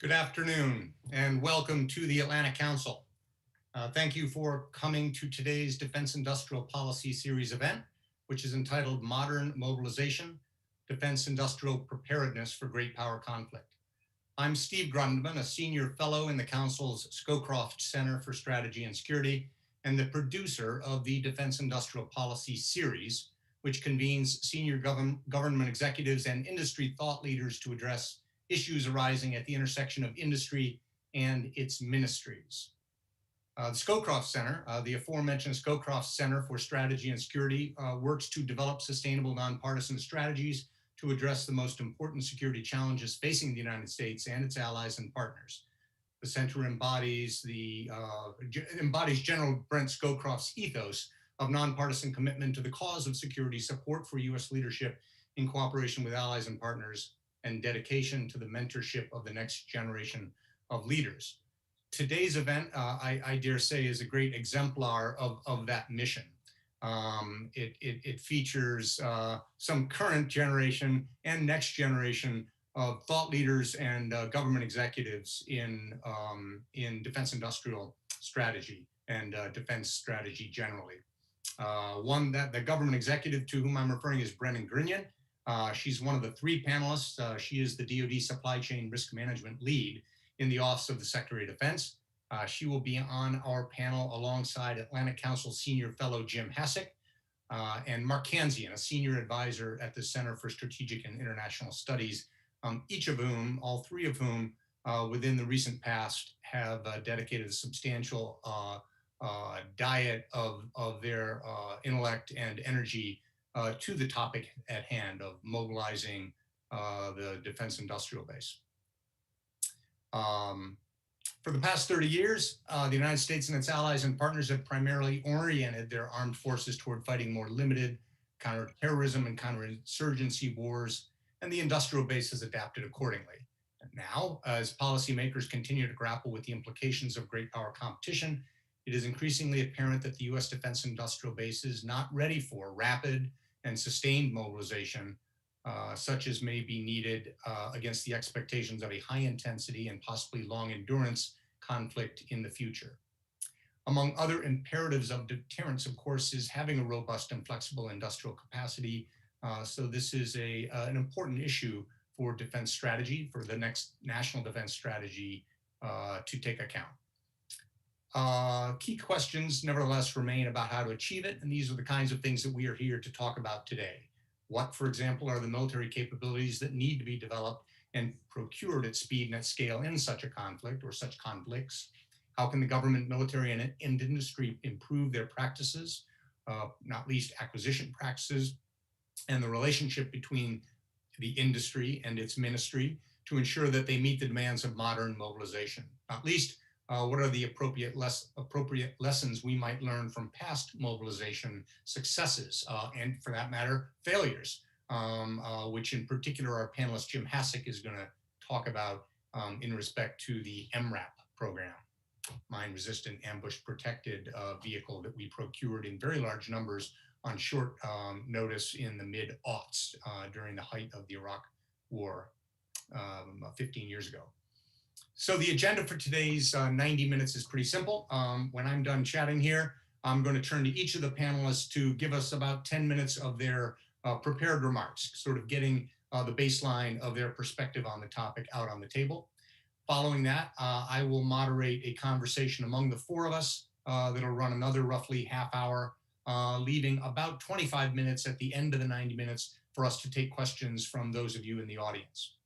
Good afternoon and welcome to the Atlantic Council. Thank you for coming to today's Defense Industrial Policy Series event, which is entitled Modern Mobilization, Defense Industrial Preparedness for Great Power Conflict. I'm Steve Grundman, a senior fellow in the Council's Scowcroft Center for Strategy and Security and the producer of the Defense Industrial Policy Series, which convenes senior government executives and industry thought leaders to address issues arising at the intersection of industry and its ministries. The Scowcroft Center, the aforementioned Scowcroft Center for Strategy and Security, works to develop sustainable nonpartisan strategies to address the most important security challenges facing the United States and its allies and partners. The center embodies General Brent Scowcroft's ethos of nonpartisan commitment to the cause of security, support for U.S. leadership in cooperation with allies and partners, and dedication to the mentorship of the next generation of leaders. Today's event, I dare say, is a great exemplar of that mission. It features some current generation and next generation of thought leaders and government executives in defense industrial strategy and defense strategy generally. The government executive to whom I'm referring is Brennan Grignon. She's one of the three panelists. She is the DoD Supply Chain Risk Management Lead in the Office of the Secretary of Defense. She will be on our panel alongside Atlantic Council Senior Fellow Jim Hasik and Mark Cancian, a Senior Advisor at the Center for Strategic and International Studies, all three of whom, within the recent past, have dedicated a substantial diet of their intellect and energy to the topic at hand of mobilizing the defense industrial base. For the past 30 years, the United States and its allies and partners have primarily oriented their armed forces toward fighting more limited counterterrorism and counterinsurgency wars, and the industrial base has adapted accordingly. And now, as policymakers continue to grapple with the implications of great power competition, it is increasingly apparent that the U.S. defense industrial base is not ready for rapid and sustained mobilization, such as may be needed against the expectations of a high intensity and possibly long endurance conflict in the future. Among other imperatives of deterrence, of course, is having a robust and flexible industrial capacity. So this is an important issue for defense strategy, for the next national defense strategy to take account. Key questions, nevertheless, remain about how to achieve it, and these are the kinds of things that we are here to talk about today. What, for example, are the military capabilities that need to be developed and procured at speed and at scale in such a conflict or such conflicts? How can the government, military, and industry improve their practices, not least acquisition practices, and the relationship between the industry and its ministry to ensure that they meet the demands of modern mobilization? Not least, what are the appropriate lessons we might learn from past mobilization successes and, for that matter, failures, which in particular our panelist Jim Hasik is going to talk about in respect to the MRAP program, mine-resistant, ambush-protected vehicle that we procured in very large numbers on short notice in the mid-aughts during the height of the Iraq War 15 years ago. So the agenda for today's 90 minutes is pretty simple. When I'm done chatting here, I'm going to turn to each of the panelists to give us about 10 minutes of their prepared remarks, sort of getting the baseline of their perspective on the topic out on the table. Following that, I will moderate a conversation among the four of us that'll run another roughly half hour, leaving about 25 minutes at the end of the 90 minutes for us to take questions from those of you in the audience.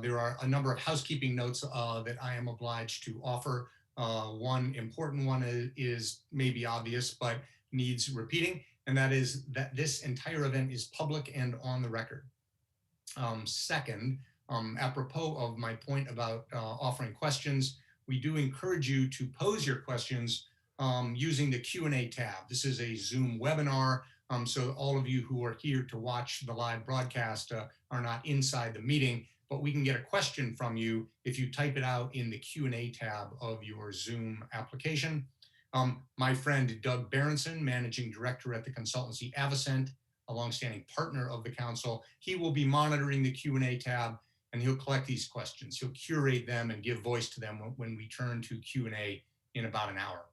There are a number of housekeeping notes that I am obliged to offer. One important one is maybe obvious, but needs repeating, and that is that this entire event is public and on the record. Second, apropos of my point about offering questions, we do encourage you to pose your questions using the Q&A tab. This is a Zoom webinar, so all of you who are here to watch the live broadcast are not inside the meeting, but we can get a question from you if you type it out in the Q&A tab of your Zoom application. My friend Doug Berenson, Managing Director at the consultancy Avocent, a longstanding partner of the Council, he will be monitoring the Q&A tab, and he'll collect these questions. He'll curate them and give voice to them when we turn to Q&A in about an hour.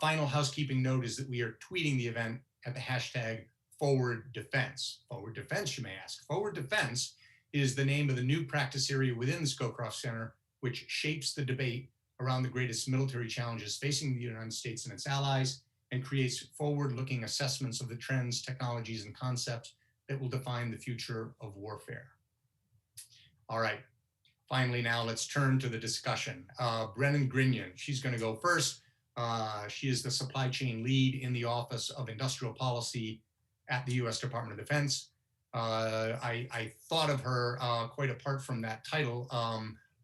Final housekeeping note is that we are tweeting the event at the hashtag Forward Defense. Forward Defense, you may ask. Forward Defense is the name of the new practice area within the Scowcroft Center, which shapes the debate around the greatest military challenges facing the United States and its allies, and creates forward-looking assessments of the trends, technologies, and concepts that will define the future of warfare. All right, finally now let's turn to the discussion. Brennan Grignon, she's gonna go first. She is the supply chain lead in the Office of Industrial Policy at the U.S. Department of Defense. I thought of her quite apart from that title,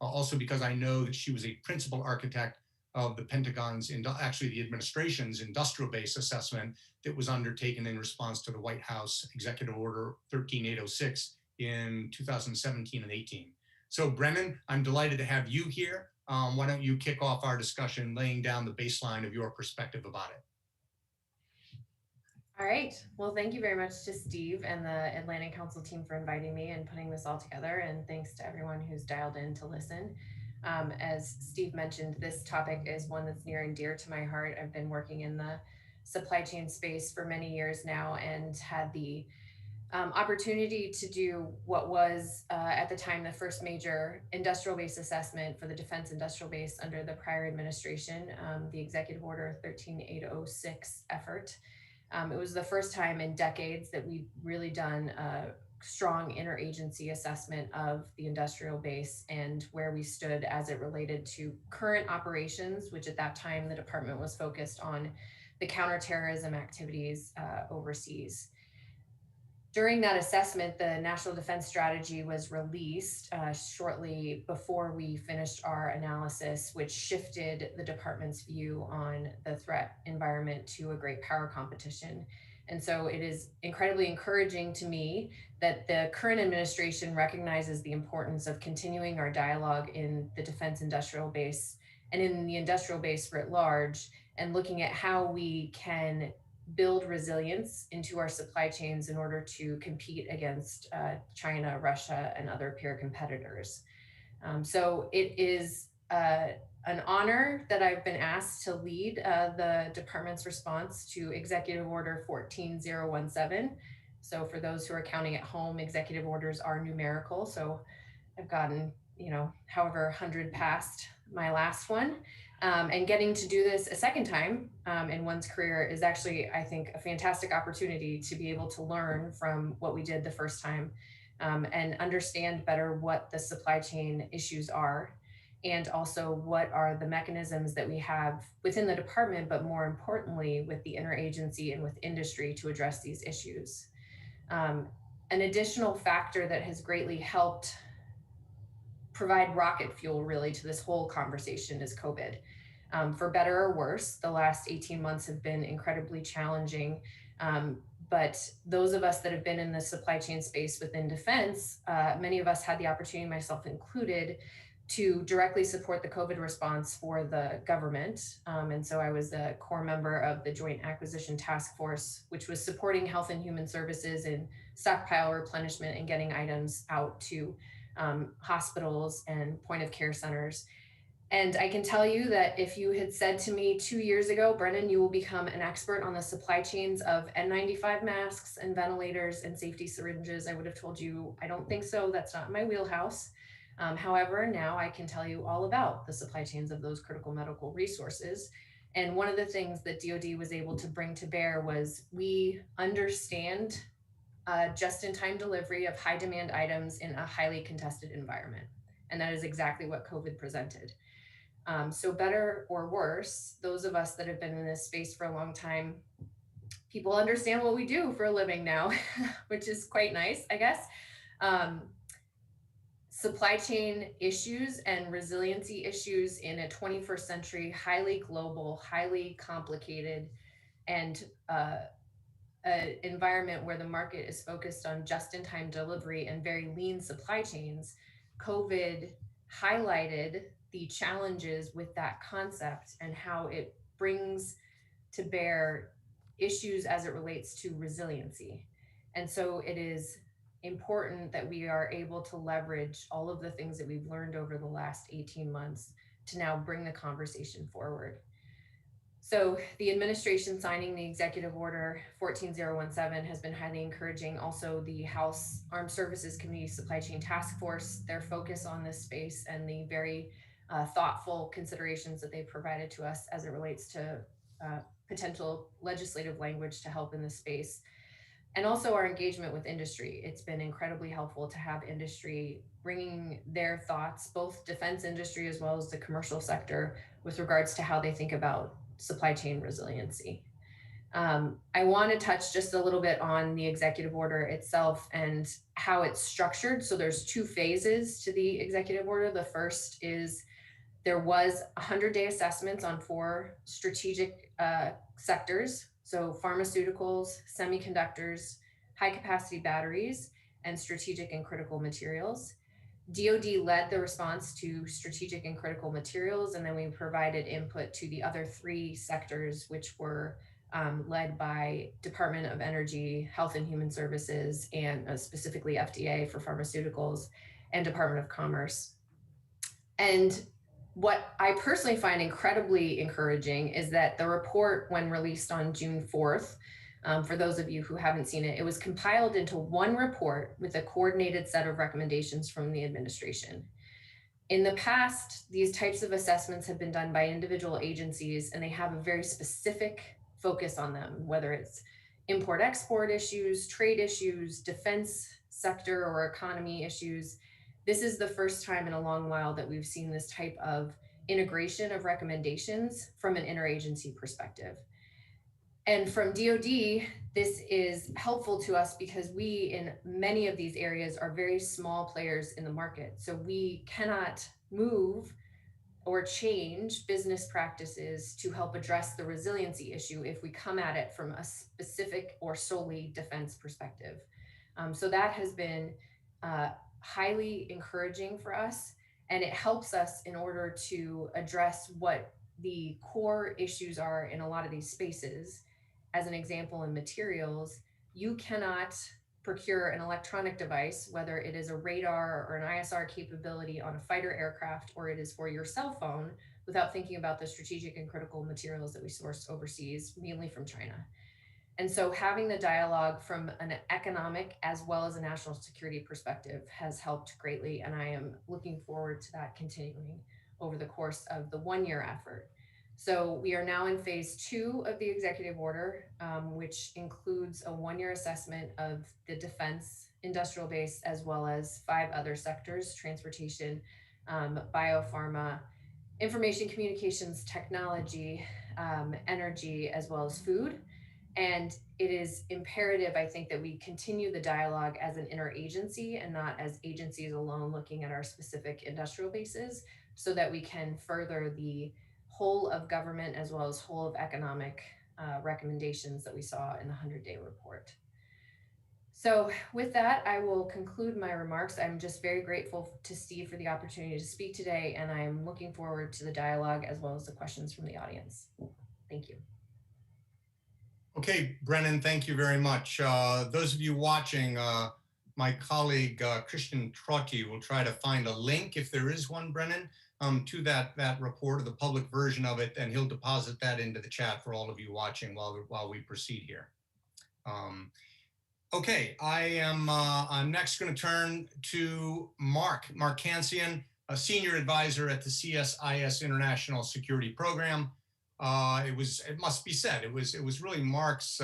also because I know that she was a principal architect of the Pentagon's, actually the administration's industrial base assessment that was undertaken in response to the White House Executive Order 13806 in 2017 and 18. So Brennan, I'm delighted to have you here. Why don't you kick off our discussion laying down the baseline of your perspective about it? All right. Well, thank you very much to Steve and the Atlantic Council team for inviting me and putting this all together. And thanks to everyone who's dialed in to listen. As Steve mentioned, this topic is one that's near and dear to my heart. I've been working in the supply chain space for many years now and had the opportunity to do what was at the time the first major industrial base assessment for the defense industrial base under the prior administration, the Executive Order 13806 effort. It was the first time in decades that we'd really done a strong interagency assessment of the industrial base and where we stood as it related to current operations, which at that time the department was focused on the counterterrorism activities overseas. During that assessment, the National Defense Strategy was released shortly before we finished our analysis, which shifted the department's view on the threat environment to a great power competition. And so it is incredibly encouraging to me that the current administration recognizes the importance of continuing our dialogue in the defense industrial base and in the industrial base writ large, and looking at how we can build resilience into our supply chains in order to compete against China, Russia, and other peer competitors. So it is an honor that I've been asked to lead the department's response to Executive Order 14017. So for those who are counting at home, executive orders are numerical. So I've gotten, however 100 past my last one. And getting to do this a second time in one's career is actually, I think, a fantastic opportunity to be able to learn from what we did the first time and understand better what the supply chain issues are, and also what are the mechanisms that we have within the department, but more importantly, with the interagency and with industry to address these issues. An additional factor that has greatly helped provide rocket fuel really to this whole conversation is COVID. For better or worse, the last 18 months have been incredibly challenging. But those of us that have been in the supply chain space within defense, many of us had the opportunity, myself included, to directly support the COVID response for the government. And so I was a core member of the Joint Acquisition Task Force, which was supporting Health and Human Services in stockpile replenishment and getting items out to hospitals and point of care centers. And I can tell you that if you had said to me 2 years ago, Brennan, you will become an expert on the supply chains of N95 masks and ventilators and safety syringes, I would have told you, I don't think so. That's not my wheelhouse. However, now I can tell you all about the supply chains of those critical medical resources. And one of the things that DoD was able to bring to bear was we understand just-in-time delivery of high-demand items in a highly contested environment. And that is exactly what COVID presented. So better or worse, those of us that have been in this space for a long time, people understand what we do for a living now, which is quite nice, I guess. Supply chain issues and resiliency issues in a 21st century, highly global, highly complicated, and an environment where the market is focused on just-in-time delivery and very lean supply chains. COVID highlighted the challenges with that concept and how it brings to bear issues as it relates to resiliency. And so it is important that we are able to leverage all of the things that we've learned over the last 18 months to now bring the conversation forward. So the administration signing the executive order 14017 has been highly encouraging. Also, the House Armed Services Committee Supply Chain Task Force, their focus on this space and the very thoughtful considerations that they've provided to us as it relates to potential legislative language to help in this space. And also our engagement with industry. It's been incredibly helpful to have industry bringing their thoughts, both defense industry as well as the commercial sector, with regards to how they think about supply chain resiliency. I want to touch just a little bit on the executive order itself and how it's structured. So there's two phases to the executive order. The first is there was 100-day assessments on 4 strategic sectors. So pharmaceuticals, semiconductors, high capacity batteries, and strategic and critical materials. DoD led the response to strategic and critical materials, and then we provided input to the other 3 sectors, which were led by Department of Energy, Health and Human Services, and specifically FDA for pharmaceuticals, and Department of Commerce. And what I personally find incredibly encouraging is that the report, when released on June 4th, for those of you who haven't seen it, it was compiled into one report with a coordinated set of recommendations from the administration. In the past, these types of assessments have been done by individual agencies, and they have a very specific focus on them, whether it's import-export issues, trade issues, defense sector or economy issues. This is the first time in a long while that we've seen this type of integration of recommendations from an interagency perspective. And from DoD, this is helpful to us because we, in many of these areas, are very small players in the market. So we cannot move or change business practices to help address the resiliency issue if we come at it from a specific or solely defense perspective. So that has been highly encouraging for us, and it helps us in order to address what the core issues are in a lot of these spaces. As an example, in materials, you cannot procure an electronic device, whether it is a radar or an ISR capability on a fighter aircraft, or it is for your cell phone, without thinking about the strategic and critical materials that we source overseas, mainly from China. And so having the dialogue from an economic as well as a national security perspective has helped greatly. And I am looking forward to that continuing over the course of the 1-year effort. So we are now in phase 2 of the executive order, which includes a 1-year assessment of the defense industrial base, as well as 5 other sectors: transportation, biopharma, information communications technology, energy, as well as food. And it is imperative, I think, that we continue the dialogue as an interagency and not as agencies alone looking at our specific industrial bases, so that we can further the whole of government as well as whole of economic recommendations that we saw in the 100-day report. So with that, I will conclude my remarks. I'm just very grateful to Steve for the opportunity to speak today, and I'm looking forward to the dialogue as well as the questions from the audience. Thank you. Okay, Brennan, thank you very much. Those of you watching, my colleague Christian Trotti will try to find a link, if there is one, Brennan, to that report, or the public version of it, and he'll deposit that into the chat for all of you watching while we proceed here. Okay, I'm next going to turn to Mark Cancian, a senior advisor at the CSIS International Security Program. It must be said, it was really Mark's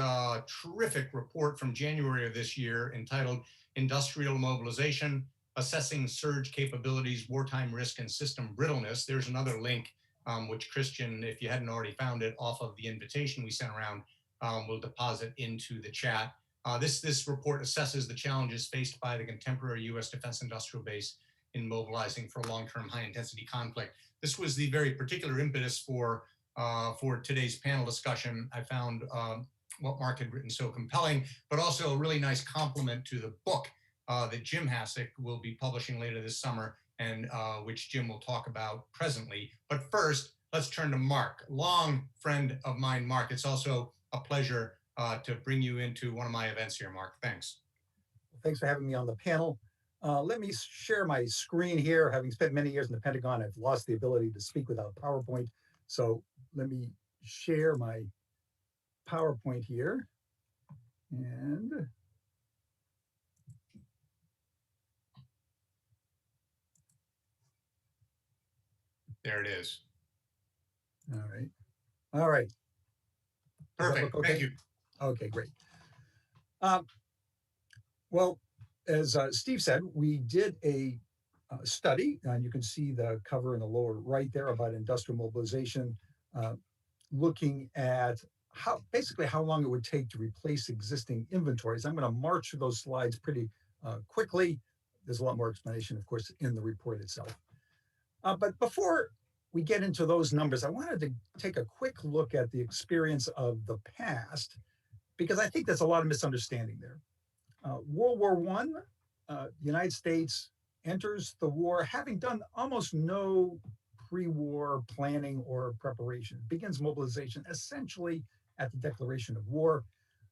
terrific report from January of this year, entitled Industrial Mobilization: Assessing Surge Capabilities, Wartime Risk, and System Brittleness. There's another link, which Christian, if you hadn't already found it off of the invitation we sent around, will deposit into the chat. This report assesses the challenges faced by the contemporary U.S. defense industrial base in mobilizing for long-term high-intensity conflict. This was the very particular impetus for today's panel discussion. I found what Mark had written so compelling, but also a really nice complement to the book that Jim Hasik will be publishing later this summer, and which Jim will talk about presently. But first, let's turn to Mark. Long friend of mine, Mark. It's also a pleasure to bring you into one of my events here, Mark. Thanks. Thanks for having me on the panel. Let me share my screen here. Having spent many years in the Pentagon, I've lost the ability to speak without PowerPoint. So let me share my PowerPoint here. And there it is. all right. All right. Perfect. Okay? Thank you. Okay, great. Well, as Steve said, we did a study, and you can see the cover in the lower right there about industrial mobilization, looking at basically how long it would take to replace existing inventories. I'm going to march through those slides pretty quickly. There's a lot more explanation, of course, in the report itself. But before we get into those numbers, I wanted to take a quick look at the experience of the past, because I think there's a lot of misunderstanding there. World War I, the United States enters the war having done almost no pre-war planning or preparation. It begins mobilization essentially at the declaration of war.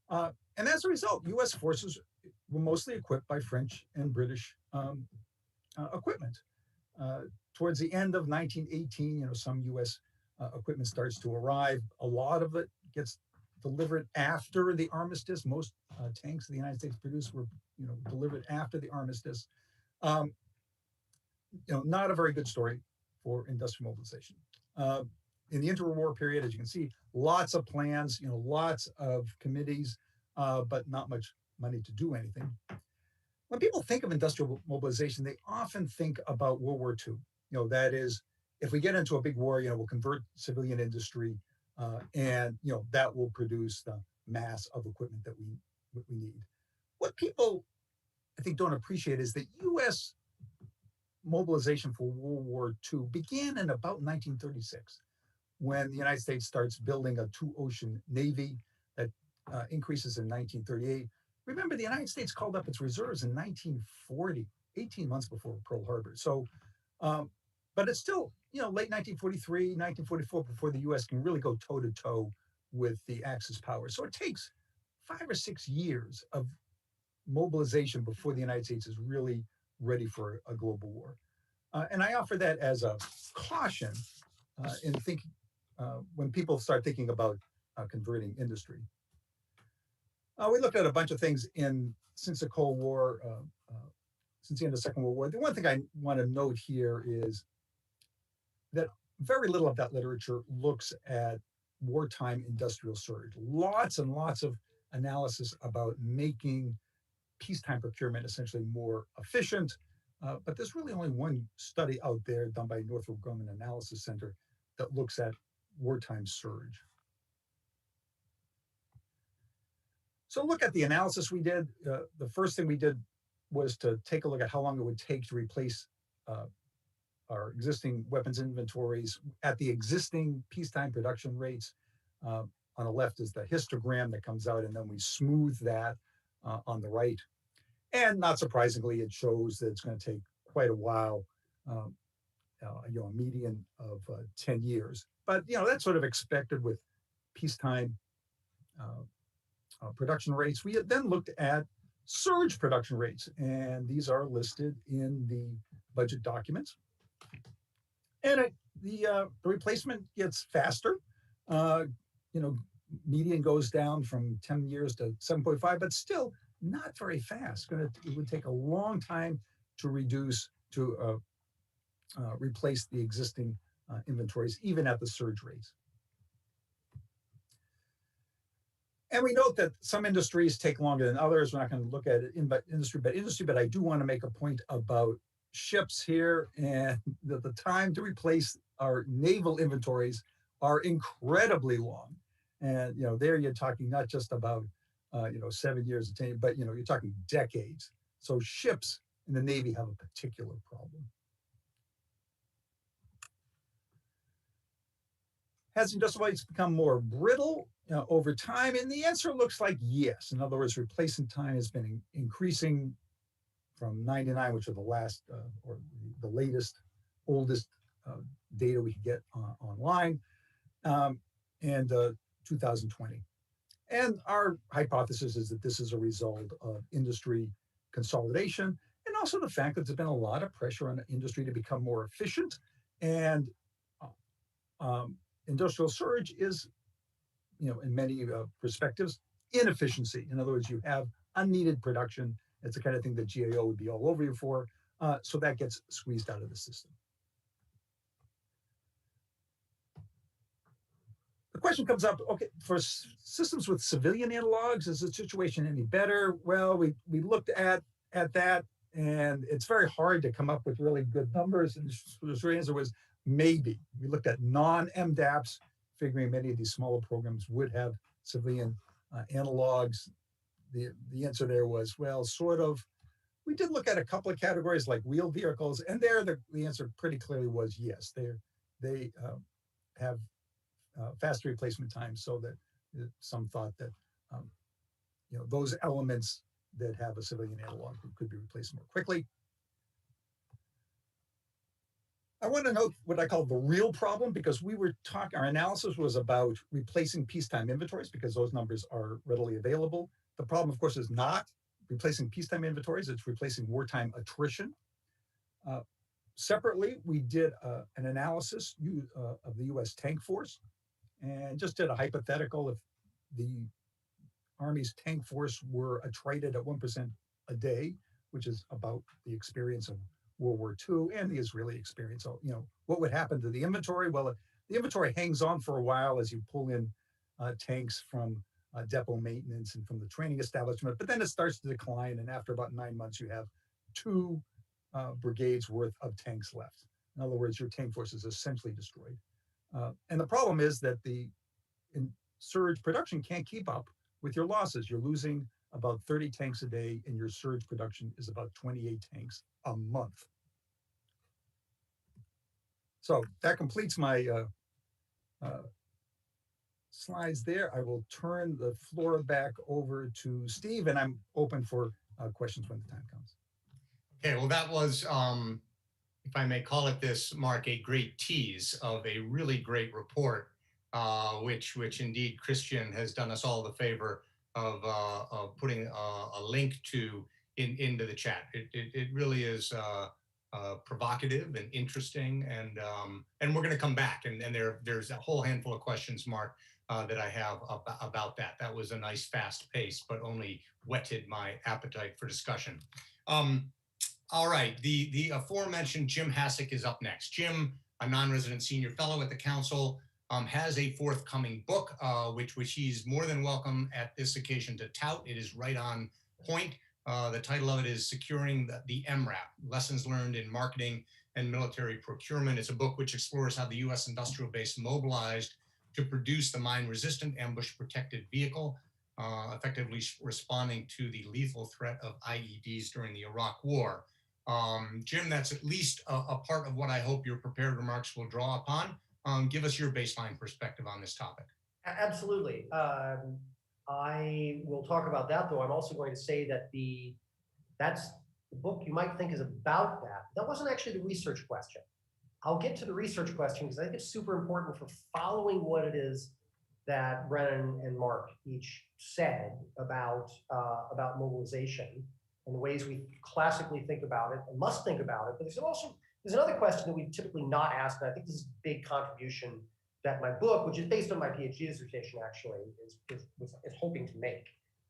And as a result, US forces were mostly equipped by French and British equipment. Towards the end of 1918, some US equipment starts to arrive. A lot of it gets delivered after the armistice. Most tanks the United States produced were, delivered after the armistice. Not a very good story for industrial mobilization. In the interwar period, as you can see, lots of plans, lots of committees, but not much money to do anything. When people think of industrial mobilization, they often think about World War II. That is, if we get into a big war, we'll convert civilian industry, and that will produce the mass of equipment that we need. What people, I think, don't appreciate is that U.S. mobilization for World War II began in about 1936, when the United States starts building a two-ocean navy that increases in 1938. Remember, the United States called up its reserves in 1940, 18 months before Pearl Harbor. So, but it's still, late 1943, 1944 before the U.S. can really go toe-to-toe with the Axis powers. So it takes 5 or 6 years of mobilization before the United States is really ready for a global war. And I offer that as a caution in thinking, when people start thinking about converting industry. We looked at a bunch of things since the Cold War, since the end of the Second World War. The one thing I want to note here is that very little of that literature looks at wartime industrial surge. Lots and lots of analysis about making peacetime procurement essentially more efficient. But there's really only one study out there done by Northrop Grumman Analysis Center that looks at wartime surge. So look at the analysis we did. The first thing we did was to take a look at how long it would take to replace our existing weapons inventories at the existing peacetime production rates. On the left is the histogram that comes out, and then we smooth that on the right. And not surprisingly, it shows that it's going to take quite a while, a median of 10 years. But, that's sort of expected with peacetime production rates. We then looked at surge production rates, and these are listed in the budget documents. And the replacement gets faster. Median goes down from 10 years to 7.5, but still not very fast. It would take a long time to replace the existing inventories, even at the surge rates. And we note that some industries take longer than others. We're not going to look at it industry by industry, but I do want to make a point about ships here, and that the time to replace our naval inventories are incredibly long. And there you're talking not just about 7 years of time, but you're talking decades. So ships in the Navy have a particular problem. Has industrial base become more brittle over time? And the answer looks like yes. In other words, replacement time has been increasing from 99, which are the last or the latest, oldest data we can get online, and 2020. And our hypothesis is that this is a result of industry consolidation, and also the fact that there's been a lot of pressure on the industry to become more efficient. And industrial surge is, in many perspectives, inefficiency. In other words, you have unneeded production. It's the kind of thing that GAO would be all over you for. So that gets squeezed out of the system. The question comes up, okay, for systems with civilian analogs, is the situation any better? Well, we looked at that, and it's very hard to come up with really good numbers. And the short answer was maybe. We looked at non-MDAPs, figuring many of these smaller programs would have civilian analogs. The answer there was, well, sort of. We did look at a couple of categories like wheeled vehicles, and there the answer pretty clearly was yes. They have faster replacement times, so that some thought that those elements that have a civilian analog could be replaced more quickly. I want to note what I call the real problem, because our analysis was about replacing peacetime inventories because those numbers are readily available. The problem, of course, is not replacing peacetime inventories, it's replacing wartime attrition. Separately, we did an analysis of the US tank force, and just did a hypothetical. If the Army's tank force were attrited at 1% a day, which is about the experience of World War II and the Israeli experience. So, what would happen to the inventory? Well, the inventory hangs on for a while as you pull in tanks from depot maintenance and from the training establishment, but then it starts to decline, and after about 9 months, you have 2 brigades worth of tanks left. In other words, your tank force is essentially destroyed. And the problem is that the surge production can't keep up with your losses. You're losing about 30 tanks a day, and your surge production is about 28 tanks a month. So that completes my slides there. I will turn the floor back over to Steve, and I'm open for questions when the time comes. Okay, well, that was, if I may call it this, Mark, a great tease of a really great report, which indeed Christian has done us all the favor of putting a link to into the chat. It really is provocative and interesting, and we're going to come back, and there's a whole handful of questions, Mark, that I have about that. That was a nice fast pace, but only whetted my appetite for discussion. All right, the aforementioned Jim Hasik is up next. Jim, a non-resident senior fellow at the council, has a forthcoming book, which he's more than welcome at this occasion to tout. It is right on point. The title of it is Securing the MRAP, Lessons Learned in Marketing and Military Procurement. It's a book which explores how the U.S. industrial base mobilized to produce the mine-resistant ambush-protected vehicle, effectively responding to the lethal threat of IEDs during the Iraq War. Jim, that's at least a part of what I hope your prepared remarks will draw upon. Give us your baseline perspective on this topic. Absolutely. I will talk about that, though. I'm also going to say that that's the book you might think is about that. That wasn't actually the research question. I'll get to the research question because I think it's super important for following what it is that Brennan and Mark each said about mobilization and the ways we classically think about it and must think about it. But there's another question that we typically not ask, and I think this is a big contribution that my book, which is based on my PhD dissertation, actually is hoping to make.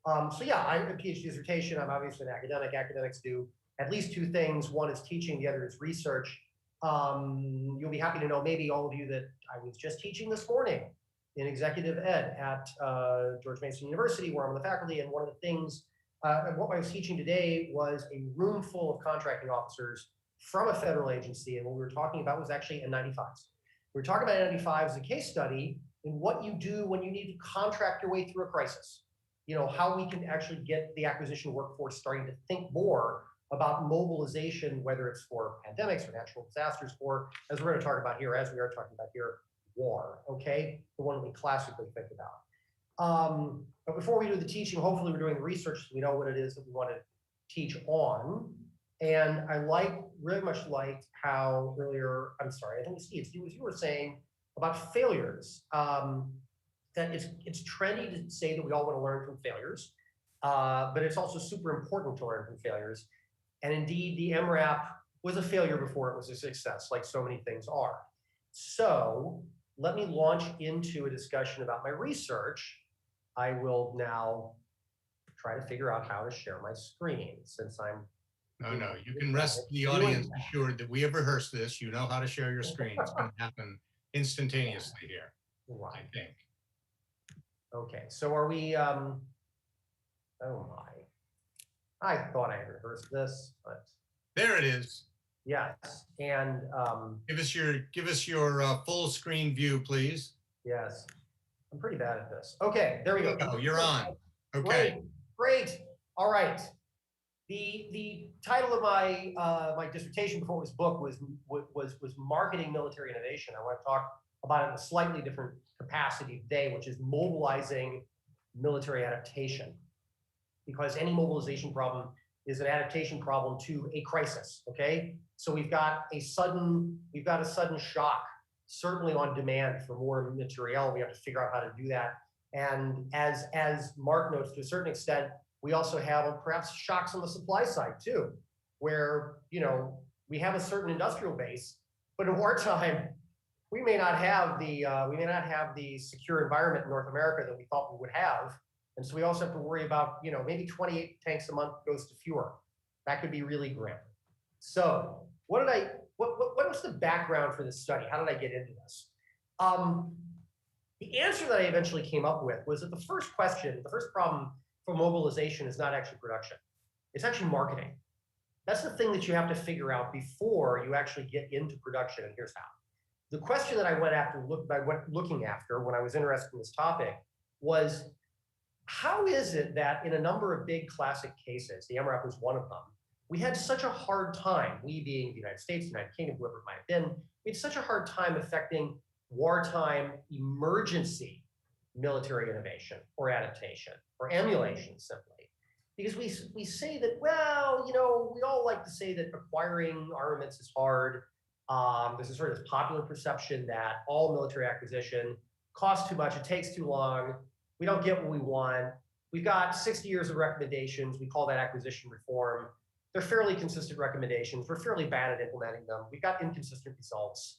So yeah, I'm a PhD dissertation. I'm obviously an academic. Academics do at least 2 things. One is teaching, the other is research. You'll be happy to know, maybe all of you, that I was just teaching this morning in executive ed at George Mason University, where I'm on the faculty. And one of the things, what I was teaching today was a room full of contracting officers from a federal agency. And what we were talking about was actually N95s. We were talking about N95s as a case study in what you do when you need to contract your way through a crisis. How we can actually get the acquisition workforce starting to think more about mobilization, whether it's for pandemics or natural disasters, or as we are talking about here, war, okay? The one we classically think about. But before we do the teaching, hopefully we're doing the research so we know what it is that we want to teach on. And I really much liked how earlier, I'm sorry, I think it's Steve, you were saying about failures, that it's trendy to say that we all want to learn from failures. but it's also super important to learn from failures. And indeed, the MRAP was a failure before it was a success, like so many things are. So let me launch into a discussion about my research. I will now try to figure out how to share my screen since I'm. No, you can rest the audience assured that we have rehearsed this. You know how to share your screen. It's going to happen instantaneously here, Right. I think. Okay, so are we, oh my. I thought I had rehearsed this, but There it is. yes, and Give us your full screen view, please. yes, I'm pretty bad at this. Okay, there we go. Oh, you're on. Okay. Great, great. All right. The title of my my dissertation before it was book was marketing military innovation. I want to talk about it in a slightly different capacity today, which is mobilizing military adaptation, because any mobilization problem is an adaptation problem to a crisis. Okay, so we've got a sudden shock, certainly on demand for more materiel. We have to figure out how to do that. And as Mark notes, to a certain extent, we also have perhaps shocks on the supply side too, where we have a certain industrial base, but in wartime, we may not have the secure environment in North America that we thought we would have, and so we also have to worry about maybe 28 tanks a month goes to fewer. That could be really grim. So what was the background for this study? How did I get into this? The answer that I eventually came up with was that the first problem for mobilization is not actually production. It's actually marketing. That's the thing that you have to figure out before you actually get into production, and here's how. The question that I went looking after when I was interested in this topic was, how is it that in a number of big classic cases, the MRAP was one of them, we had such a hard time, we being the United States, the United Kingdom, whoever it might have been, we had such a hard time affecting wartime emergency military innovation or adaptation or emulation simply. Because we say that, well, we all like to say that acquiring armaments is hard. There's a sort of popular perception that all military acquisition costs too much, it takes too long, we don't get what we want. We've got 60 years of recommendations, we call that acquisition reform. They're fairly consistent recommendations, we're fairly bad at implementing them, we've got inconsistent results.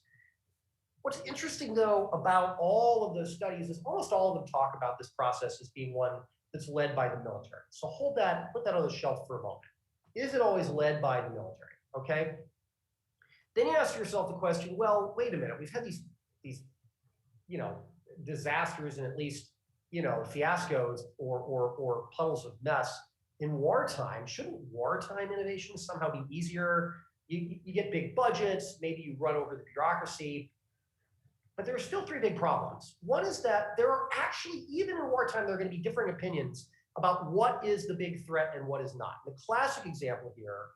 What's interesting, though, about all of those studies is almost all of them talk about this process as being one that's led by the military. So put that on the shelf for a moment. Is it always led by the military? Okay. Then you ask yourself the question, well, wait a minute, we've had these disasters and at least, fiascos or puddles of mess in wartime. Shouldn't wartime innovation somehow be easier? You get big budgets, maybe you run over the bureaucracy. But there are still three big problems. One is that there are actually, even in wartime, there are going to be differing opinions about what is the big threat and what is not. The classic example here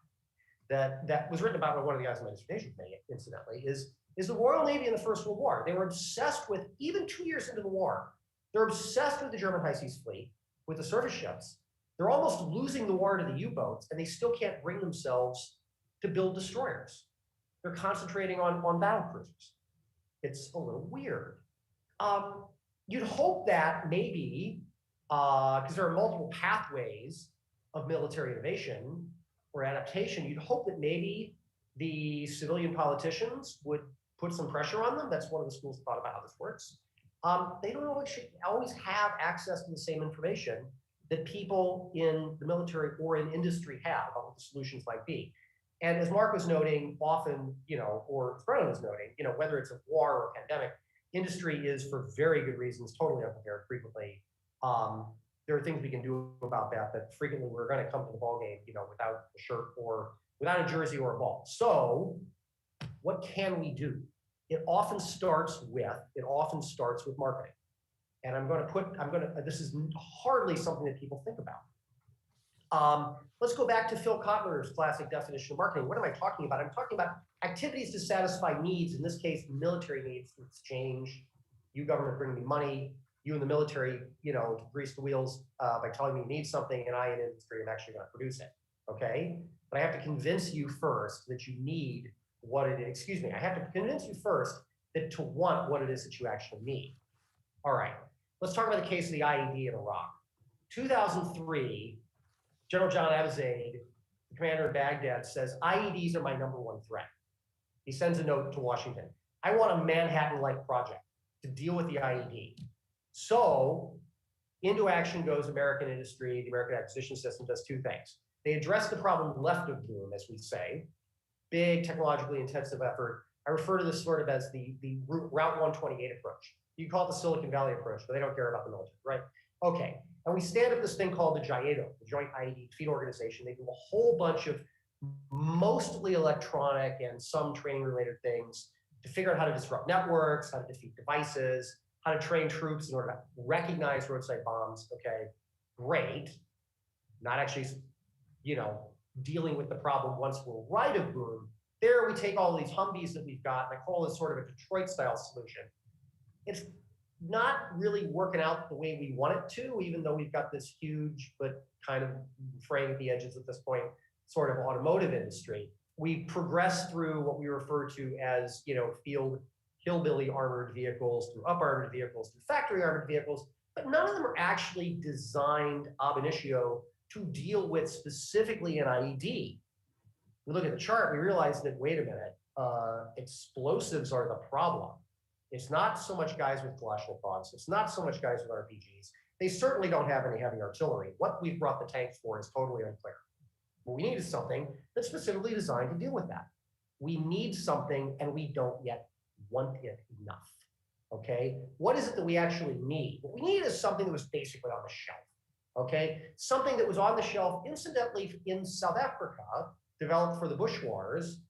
that was written about by one of the guys in my dissertation committee, incidentally, is the Royal Navy in the First World War. They were obsessed with, even 2 years into the war, they're obsessed with the German high seas fleet, with the surface ships. They're almost losing the war to the U-boats, and they still can't bring themselves to build destroyers. They're concentrating on battle cruisers. It's a little weird. You'd hope that maybe, because there are multiple pathways of military innovation or adaptation, you'd hope that maybe the civilian politicians would put some pressure on them. That's one of the schools that thought about how this works. They don't always have access to the same information that people in the military or in industry have about what the solutions might be. And as Mark was noting, often, or as Brennan was noting, whether it's a war or a pandemic, industry is, for very good reasons, totally unprepared frequently. There are things we can do about that frequently we're going to come to the ballgame, without a shirt or without a jersey or a ball. So what can we do? It often starts with marketing. And this is hardly something that people think about. Let's go back to Phil Kotler's classic definition of marketing. What am I talking about? I'm talking about activities to satisfy needs, in this case, military needs through exchange. You government bring me money, you in the military, to grease the wheels by telling me you need something, and I in industry am actually going to produce it, okay? But I have to convince you first that you need what it is, I have to convince you first that to want what it is that you actually need. All right, let's talk about the case of the IED in Iraq. 2003, General John Abizaid, the commander of Baghdad, says, IEDs are my #1 threat. He sends a note to Washington. I want a Manhattan-like project to deal with the IED. So into action goes American industry. The American acquisition system does two things. They address the problem left of boom, as we say, big technologically intensive effort. I refer to this sort of as the Route 128 approach. You call it the Silicon Valley approach, but they don't care about the military, right? Okay, and we stand up this thing called the JIATO, the Joint IED Defeat Organization. They do a whole bunch of mostly electronic and some training related things to figure out how to disrupt networks, how to defeat devices, how to train troops in order to recognize roadside bombs. Okay, great. Not actually, dealing with the problem once we're right of boom. There we take all these Humvees that we've got, and I call this sort of a Detroit style solution. It's not really working out the way we want it to, even though we've got this huge, but kind of fraying at the edges at this point, sort of automotive industry. We progress through what we refer to as, field hillbilly armored vehicles, through up armored vehicles, through factory armored vehicles, but none of them are actually designed ab initio to deal with specifically an IED. We look at the chart, we realize that, wait a minute, explosives are the problem. It's not so much guys with Kalashnikovs. It's not so much guys with RPGs. They certainly don't have any heavy artillery. What we've brought the tanks for is totally unclear. What we need is something that's specifically designed to deal with that. We need something, and we don't yet want it enough, okay? What is it that we actually need? What we need is something that was basically on the shelf, okay? Something that was on the shelf, incidentally, in South Africa, developed for the Bush Wars,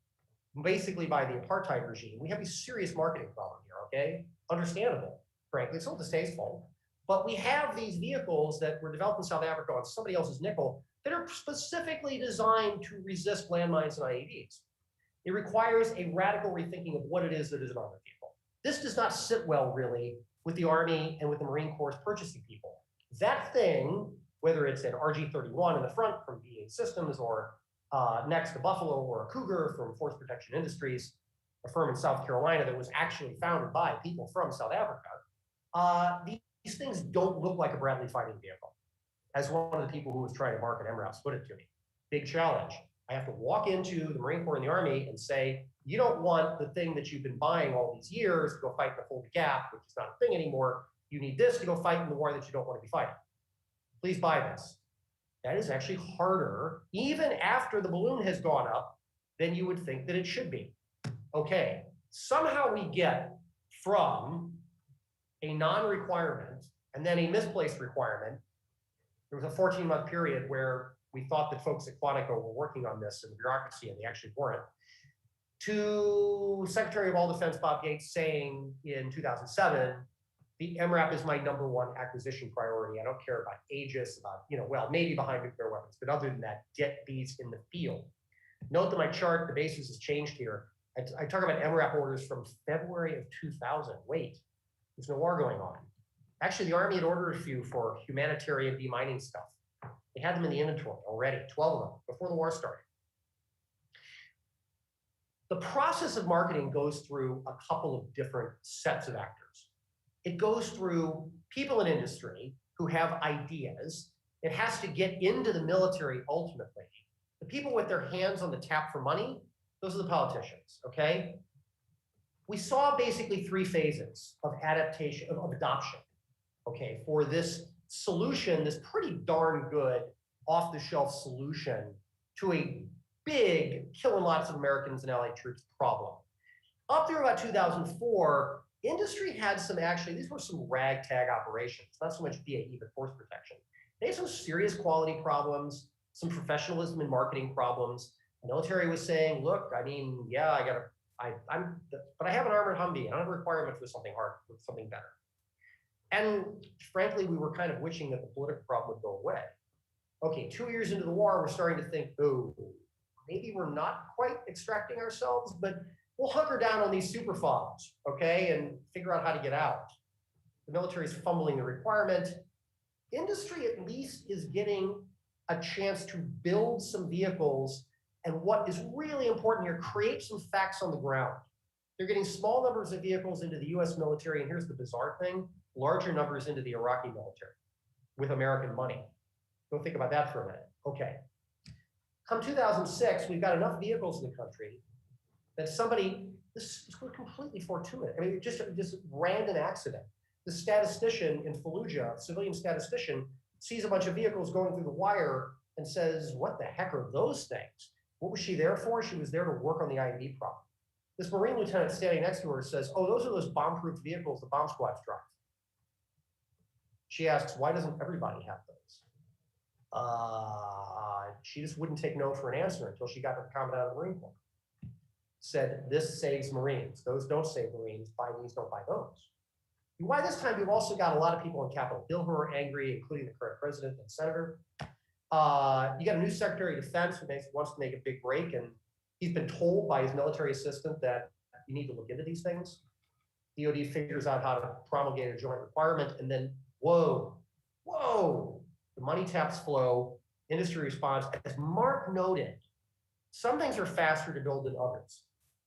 basically by the apartheid regime. We have a serious marketing problem here, okay? Understandable, frankly, it's a little distasteful, but we have these vehicles that were developed in South Africa on somebody else's nickel that are specifically designed to resist landmines and IEDs. It requires a radical rethinking of what it is that is an armored vehicle. This does not sit well, really, with the Army and with the Marine Corps purchasing people. That thing, whether it's an RG-31 in the front from BAE Systems, or next to Buffalo, or a Cougar from Force Protection Industries, a firm in South Carolina that was actually founded by people from South Africa, these things don't look like a Bradley fighting vehicle. As one of the people who was trying to market MRAPs put it to me, big challenge. I have to walk into the Marine Corps and the Army and say, you don't want the thing that you've been buying all these years to go fight in the Fulda Gap, which is not a thing anymore. You need this to go fight in the war that you don't want to be fighting. Please buy this. That is actually harder, even after the balloon has gone up, than you would think that it should be. Okay, somehow we get from a non-requirement and then a misplaced requirement. There was a 14-month period where we thought that folks at Quantico were working on this in the bureaucracy, and they actually weren't, to Secretary of All Defense Bob Gates saying in 2007, the MRAP is my #1 acquisition priority. I don't care about Aegis, about, well, maybe behind nuclear weapons, but other than that, get these in the field. Note that my chart, the basis has changed here. I talk about MRAP orders from February of 2000. Wait, there's no war going on. Actually, the Army had ordered a few for humanitarian demining stuff. They had them in the inventory already, 12 of them, before the war started. The process of marketing goes through a couple of different sets of actors. It goes through people in industry who have ideas. It has to get into the military ultimately. The people with their hands on the tap for money, those are the politicians, okay? We saw basically 3 phases of adaptation, of adoption, okay, for this solution, this pretty darn good off-the-shelf solution to a big killing lots of Americans and allied troops problem. Up through about 2004, industry had some, actually, these were some ragtag operations, not so much BAE, but force protection. They had some serious quality problems, some professionalism and marketing problems. The military was saying, look, I mean, yeah, but I have an armored Humvee. I don't have a requirement for something hard, for something better. And frankly, we were kind of wishing that the political problem would go away. Okay, 2 years into the war, we're starting to think, oh, maybe we're not quite extracting ourselves, but we'll hunker down on these super FOBs, okay, and figure out how to get out. The military is fumbling the requirement. Industry at least is getting a chance to build some vehicles, and what is really important here, create some facts on the ground. They're getting small numbers of vehicles into the US military, and here's the bizarre thing, larger numbers into the Iraqi military. with American money. Go think about that for a minute. Okay. Come 2006, we've got enough vehicles in the country that this was completely fortuitous. I mean, just random accident. The statistician in Fallujah, civilian statistician, sees a bunch of vehicles going through the wire and says, what the heck are those things? What was she there for? She was there to work on the IED problem. This Marine lieutenant standing next to her says, oh, those are those bomb-proof vehicles the bomb squads drive. She asks, why doesn't everybody have those? She just wouldn't take no for an answer until she got to the commandant of the Marine Corps. Said, this saves Marines. Those don't save Marines. Buy these, don't buy those. And why this time, you've also got a lot of people on Capitol Hill who are angry, including the current president and senator. You got a new Secretary of Defense who wants to make a big break, and he's been told by his military assistant that you need to look into these things. DoD figures out how to promulgate a joint requirement, and then whoa, the money taps flow, industry response. As Mark noted, some things are faster to build than others.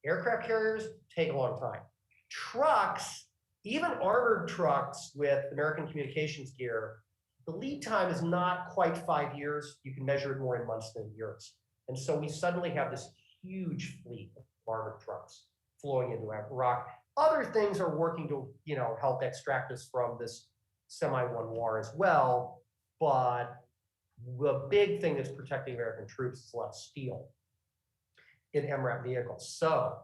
Aircraft carriers take a long time. Trucks, even armored trucks with American communications gear, the lead time is not quite 5 years. You can measure it more in months than years. And so we suddenly have this huge fleet of armored trucks flowing into Iraq. Other things are working to, help extract us from this semi-one war as well. But the big thing that's protecting American troops is less steel in MRAP vehicles. So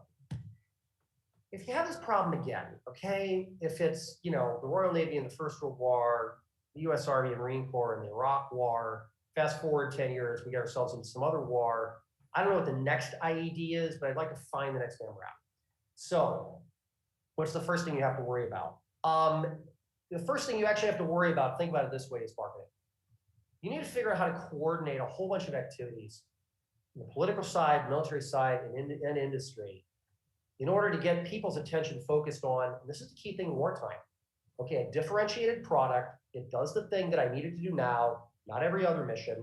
if you have this problem again, okay, if it's, the Royal Navy in the First World War, the US Army and Marine Corps in the Iraq War, fast forward 10 years, we get ourselves into some other war. I don't know what the next IED is, but I'd like to find the next MRAP. So what's the first thing you have to worry about? The first thing you actually have to worry about, think about it this way, is marketing. You need to figure out how to coordinate a whole bunch of activities on the political side, military side, and industry in order to get people's attention focused on, and this is the key thing in wartime, okay, a differentiated product. It does the thing that I need it to do now, not every other mission,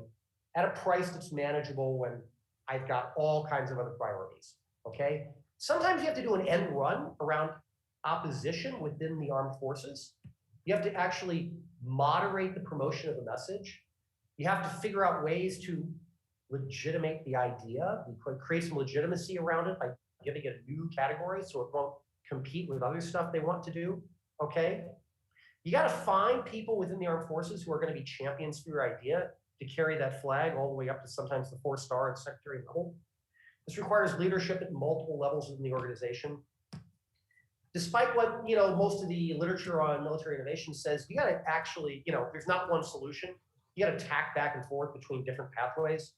at a price that's manageable when I've got all kinds of other priorities, okay? Sometimes you have to do an end run around opposition within the armed forces. You have to actually moderate the promotion of the message. You have to figure out ways to legitimate the idea. You could create some legitimacy around it by giving it a new category so it won't compete with other stuff they want to do, okay? You got to find people within the armed forces who are going to be champions for your idea to carry that flag all the way up to sometimes the 4-star and secretary level. This requires leadership at multiple levels within the organization. Despite what most of the literature on military innovation says, you got to actually, there's not one solution. You got to tack back and forth between different pathways.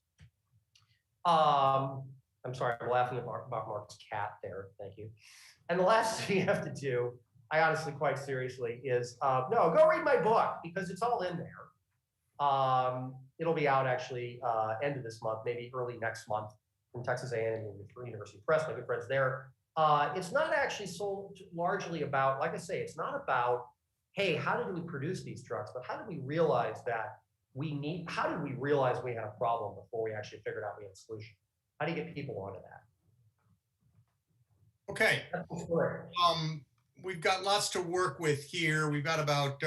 I'm sorry, I'm laughing about Mark's cat there. Thank you. And the last thing you have to do, I honestly, quite seriously, is no, go read my book because it's all in there. It'll be out actually end of this month, maybe early next month from Texas A&M University Press, my good friends there. It's not actually sold largely about, like I say, it's not about, hey, how did we produce these trucks, but how did we realize that how did we realize we had a problem before we actually figured out we had a solution? How do you get people onto that? Okay. We've got lots to work with here. We've got about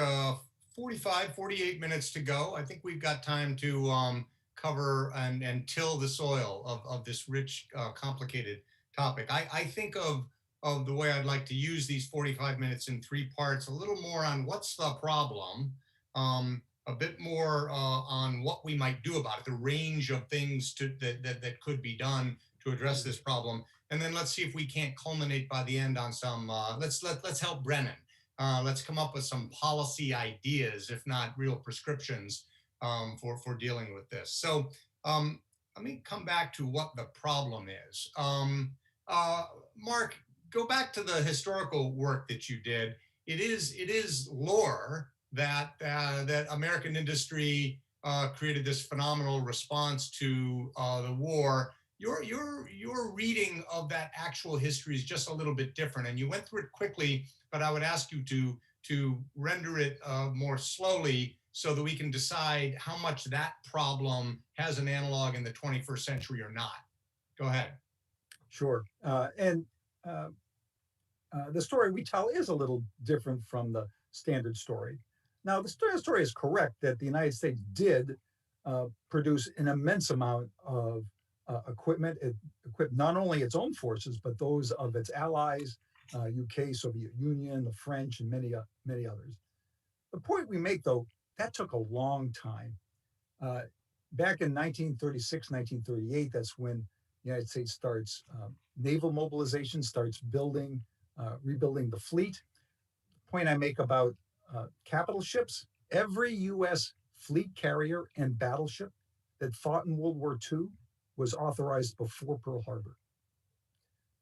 48 minutes to go. I think we've got time to cover and till the soil of this rich, complicated topic. I think of the way I'd like to use these 45 minutes in 3 parts, a little more on what's the problem, a bit more on what we might do about it, the range of things that could be done to address this problem. And then let's see if we can't culminate by the end on some, let's help Brennan. Let's come up with some policy ideas, if not real prescriptions for dealing with this. So let me come back to what the problem is. Mark, go back to the historical work that you did. It is lore that American industry created this phenomenal response to the war. Your reading of that actual history is just a little bit different, and you went through it quickly, but I would ask you to render it more slowly so that we can decide how much that problem has an analog in the 21st century or not. Go ahead. Sure. And the story we tell is a little different from the standard story. Now, the story is correct that the United States did produce an immense amount of equipment. It equipped not only its own forces, but those of its allies, UK, Soviet Union, the French, and many others. The point we make, though, that took a long time. Back in 1936, 1938, that's when the United States starts naval mobilization, starts rebuilding the fleet. The point I make about capital ships, every U.S. fleet carrier and battleship that fought in World War II was authorized before Pearl Harbor.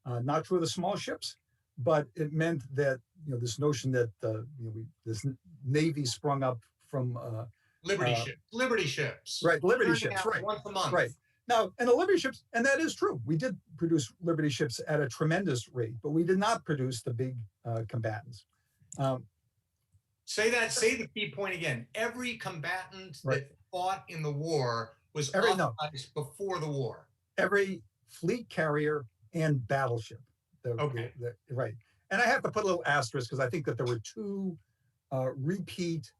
Not true of the small ships, but it meant that this notion that this Navy sprung up from Liberty ships, right, Liberty turning ships, out right, once a month. right. Now, and the Liberty ships, and that is true. We did produce Liberty ships at a tremendous rate, but we did not produce the big combatants. Say the key point again. Every combatant that fought in the war was authorized before the war. Every fleet carrier and battleship. Right. And I have to put a little asterisk because I think that there were two repeat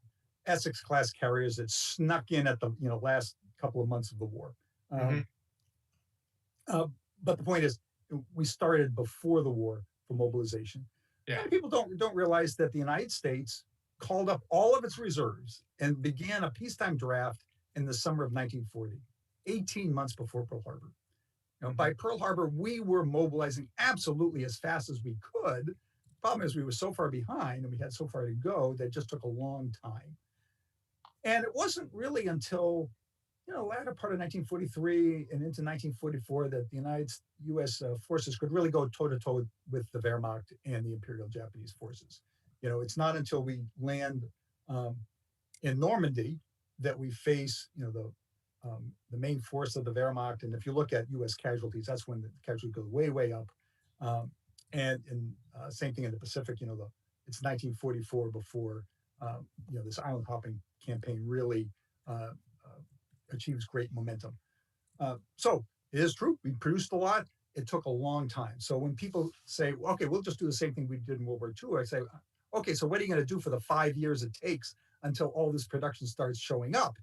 Essex class carriers that snuck in at the last couple of months of the war. But the point is, we started before the war for mobilization. Yeah. Many people don't realize that the United States called up all of its reserves and began a peacetime draft in the summer of 1940, 18 months before Pearl Harbor. By Pearl Harbor, we were mobilizing absolutely as fast as we could. Problem is, we were so far behind and we had so far to go that it just took a long time. And it wasn't really until latter part of 1943 and into 1944 that the U.S. Forces could really go toe-to-toe with the Wehrmacht and the Imperial Japanese forces. It's not until we land in Normandy that we face, the main force of the Wehrmacht. And if you look at U.S. casualties, that's when the casualties go way, way up. And same thing in the Pacific. It's 1944 before this island hopping campaign really achieves great momentum. So it is true, we produced a lot. It took a long time. So when people say, okay, we'll just do the same thing we did in World War II, I say, okay, so what are you going to do for the 5 years it takes until all this production starts showing up?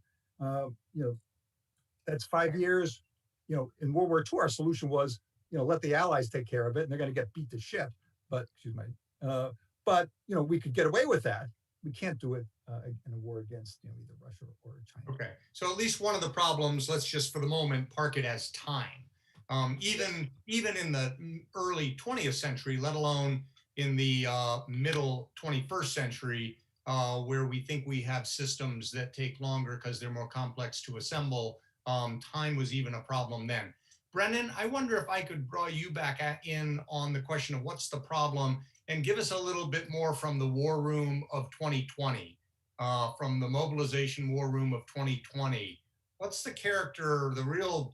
That's 5 years. In World War II, our solution was, let the Allies take care of it, and they're going to get beat to shit. But but we could get away with that. We can't do it in a war against either Russia or China. Okay, so at least one of the problems, let's just for the moment park it as time. Even in the early 20th century, let alone in the middle 21st century, where we think we have systems that take longer because they're more complex to assemble, time was even a problem then. Brennan, I wonder if I could draw you back in on the question of what's the problem and give us a little bit more from the war room of 2020, from the mobilization war room of 2020. What's the character, the real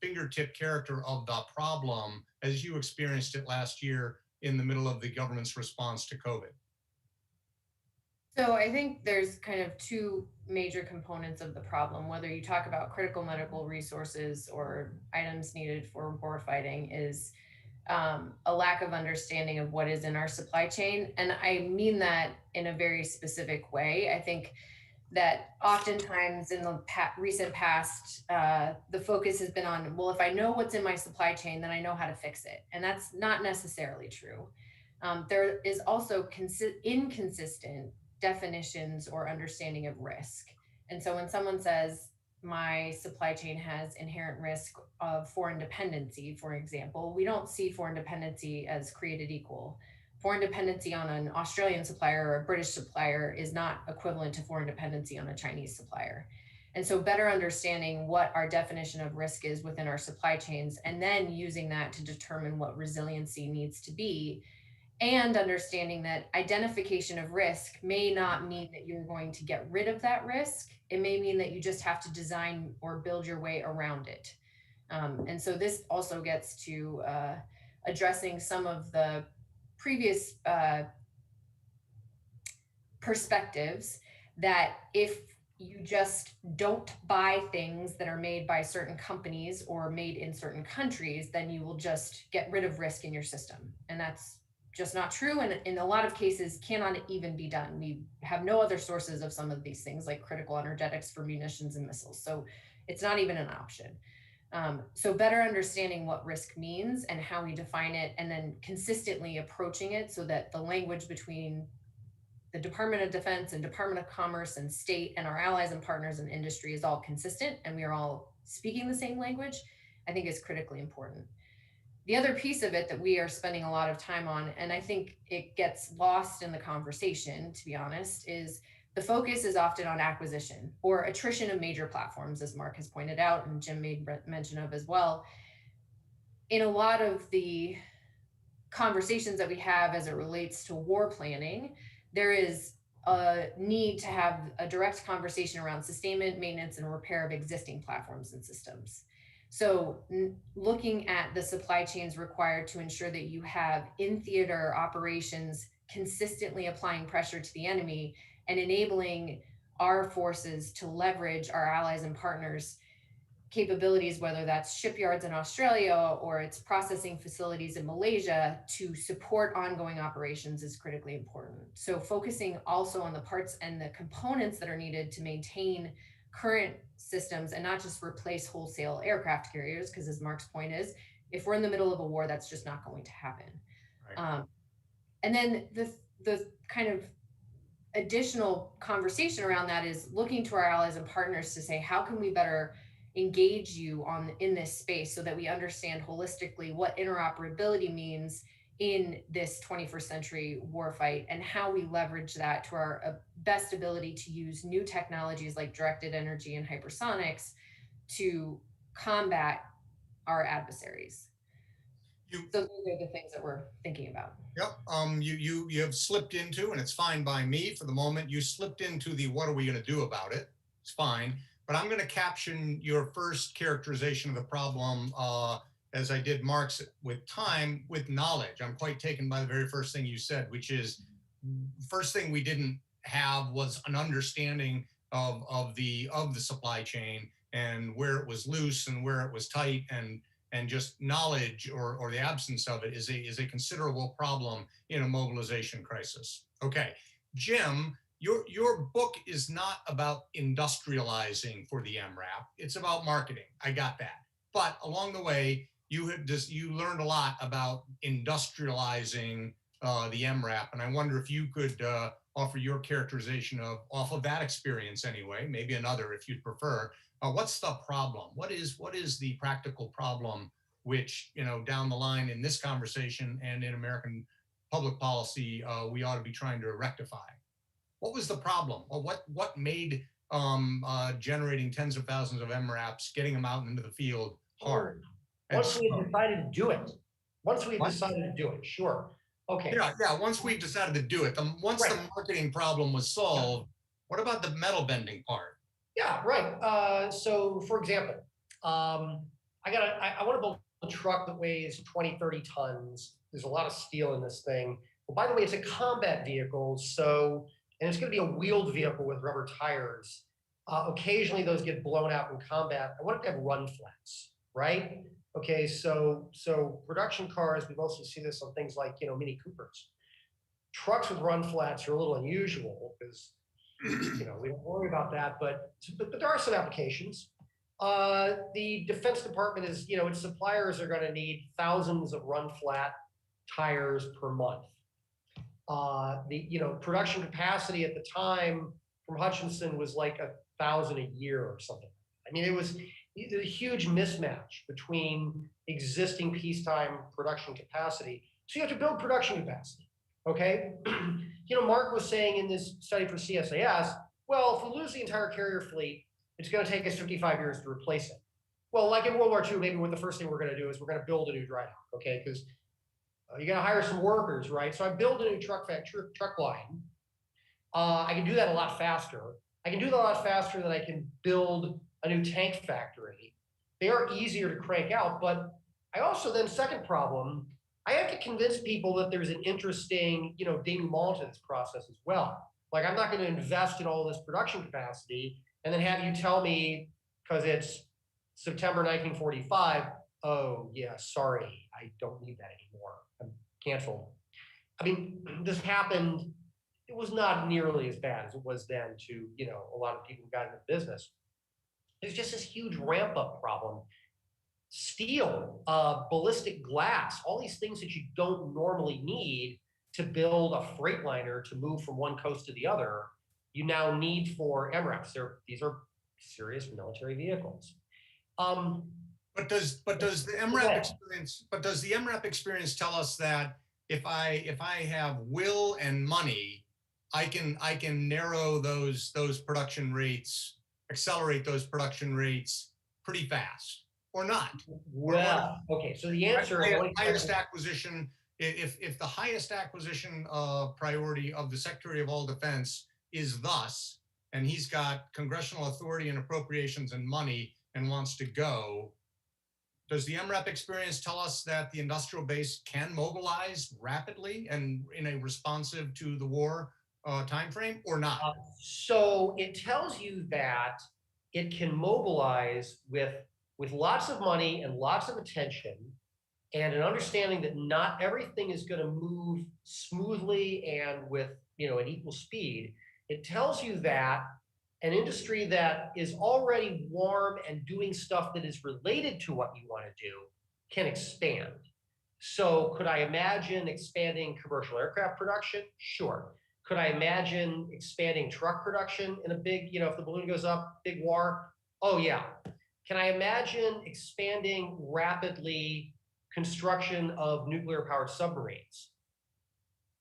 fingertip character of the problem as you experienced it last year in the middle of the government's response to COVID? So I think there's kind of two major components of the problem, whether you talk about critical medical resources or items needed for war fighting, is a lack of understanding of what is in our supply chain. And I mean that in a very specific way. I think that oftentimes in the recent past, the focus has been on, well, if I know what's in my supply chain, then I know how to fix it. And that's not necessarily true. There is also inconsistent definitions or understanding of risk. And so when someone says my supply chain has inherent risk of foreign dependency, for example, we don't see foreign dependency as created equal. Foreign dependency on an Australian supplier or a British supplier is not equivalent to foreign dependency on a Chinese supplier. And so better understanding what our definition of risk is within our supply chains, and then using that to determine what resiliency needs to be, and understanding that identification of risk may not mean that you're going to get rid of that risk. It may mean that you just have to design or build your way around it. And so this also gets to addressing some of the previous perspectives that if you just don't buy things that are made by certain companies or made in certain countries, then you will just get rid of risk in your system. And that's just not true, and in a lot of cases cannot even be done. We have no other sources of some of these things, like critical energetics for munitions and missiles, so it's not even an option. So better understanding what risk means and how we define it, and then consistently approaching it so that the language between the Department of Defense and Department of Commerce and state and our allies and partners in industry is all consistent and we are all speaking the same language, I think is critically important. The other piece of it that we are spending a lot of time on, and I think it gets lost in the conversation, to be honest, is the focus is often on acquisition or attrition of major platforms, as Mark has pointed out and Jim made mention of as well. In a lot of the conversations that we have as it relates to war planning, there is a need to have a direct conversation around sustainment, maintenance, and repair of existing platforms and systems. So looking at the supply chains required to ensure that you have in-theater operations consistently applying pressure to the enemy and enabling our forces to leverage our allies and partners' capabilities, whether that's shipyards in Australia or it's processing facilities in Malaysia, to support ongoing operations is critically important. So focusing also on the parts and the components that are needed to maintain current systems and not just replace wholesale aircraft carriers, because as Mark's point is, if we're in the middle of a war, that's just not going to happen. Right. And then the kind of additional conversation around that is looking to our allies and partners to say, how can we better engage you in this space so that we understand holistically what interoperability means in this 21st century warfight and how we leverage that to our best ability to use new technologies like directed energy and hypersonics to combat our adversaries. So those are the things that we're thinking about. Yep. You have slipped into, and it's fine by me for the moment, you slipped into the what are we going to do about it? It's fine. But I'm going to caption your first characterization of the problem as I did Mark's with time, with knowledge. I'm quite taken by the very first thing you said, which is first thing we didn't have was an understanding of the supply chain and where it was loose and where it was tight, and just knowledge or the absence of it is a considerable problem in a mobilization crisis. Okay, Jim. Your book is not about industrializing for the MRAP. It's about marketing. I got that. But along the way, you learned a lot about industrializing the MRAP, and I wonder if you could offer your characterization off of that experience anyway, maybe another if you'd prefer. What's the problem? What is the practical problem which, down the line in this conversation and in American public policy, we ought to be trying to rectify? What was the problem? Or what made generating tens of thousands of MRAPs, getting them out into the field hard? Once we had decided to do it. Once we decided to do it, sure. Okay. Yeah. Once we decided to do it, once the marketing problem was solved, what about the metal bending part? Yeah, right. So for example, I want to build a truck that weighs 20, 30 tons. There's a lot of steel in this thing. Well, by the way, it's a combat vehicle, and it's going to be a wheeled vehicle with rubber tires. Occasionally, those get blown out in combat. I want it to have run flats, right? Okay, so production cars, we mostly see this on things like Mini Coopers. Trucks with run flats are a little unusual because we don't worry about that, but there are some applications. The Defense Department is, its suppliers are going to need thousands of run flat tires per month. The production capacity at the time from Hutchinson was like 1,000 a year or something. I mean, it was a huge mismatch between existing peacetime production capacity. So you have to build production capacity. Okay, Mark was saying in this study for CSIS, well, if we lose the entire carrier fleet, it's going to take us 55 years to replace it. Well, like in World War II, maybe the first thing we're going to do is we're going to build a new dry dock. Okay, because you got to hire some workers, right? So I build a new truck line. I can do that a lot faster. I can do that a lot faster than I can build a new tank factory. They are easier to crank out, but I also then, second problem, I have to convince people that there's an interesting, denouement to this process as well. Like, I'm not going to invest in all this production capacity and then have you tell me, because it's September 1945, oh yeah, sorry, I don't need that anymore. I'm canceled. I mean, this happened, it was not nearly as bad as it was then to, a lot of people who got into the business. There's just this huge ramp up problem. Steel, ballistic glass, all these things that you don't normally need to build a freight liner to move from one coast to the other, you now need for MRAPs. These are serious military vehicles. But does the MRAP experience tell us that if I have will and money, I can narrow those production rates, accelerate those production rates pretty fast, or not? Well, okay. So the answer is highest acquisition. If the highest acquisition priority of the Secretary of All Defense is thus, and he's got congressional authority and appropriations and money and wants to go, does the MRAP experience tell us that the industrial base can mobilize rapidly and in a responsive to the war timeframe, or not? So it tells you that it can mobilize with lots of money and lots of attention, and an understanding that not everything is going to move smoothly and with an equal speed. It tells you that an industry that is already warm and doing stuff that is related to what you want to do can expand. So could I imagine expanding commercial aircraft production? Sure. Could I imagine expanding truck production in a big, if the balloon goes up, big war? Oh yeah. Can I imagine expanding rapidly construction of nuclear powered submarines?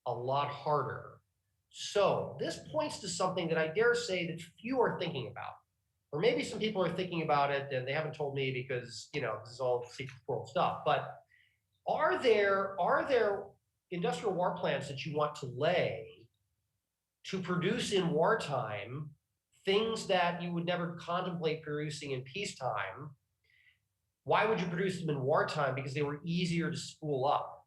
A lot harder. So this points to something that I dare say that few are thinking about. Or maybe some people are thinking about it and they haven't told me because, this is all secret world stuff. But are there industrial war plants that you want to lay to produce in wartime things that you would never contemplate producing in peacetime? Why would you produce them in wartime? Because they were easier to spool up.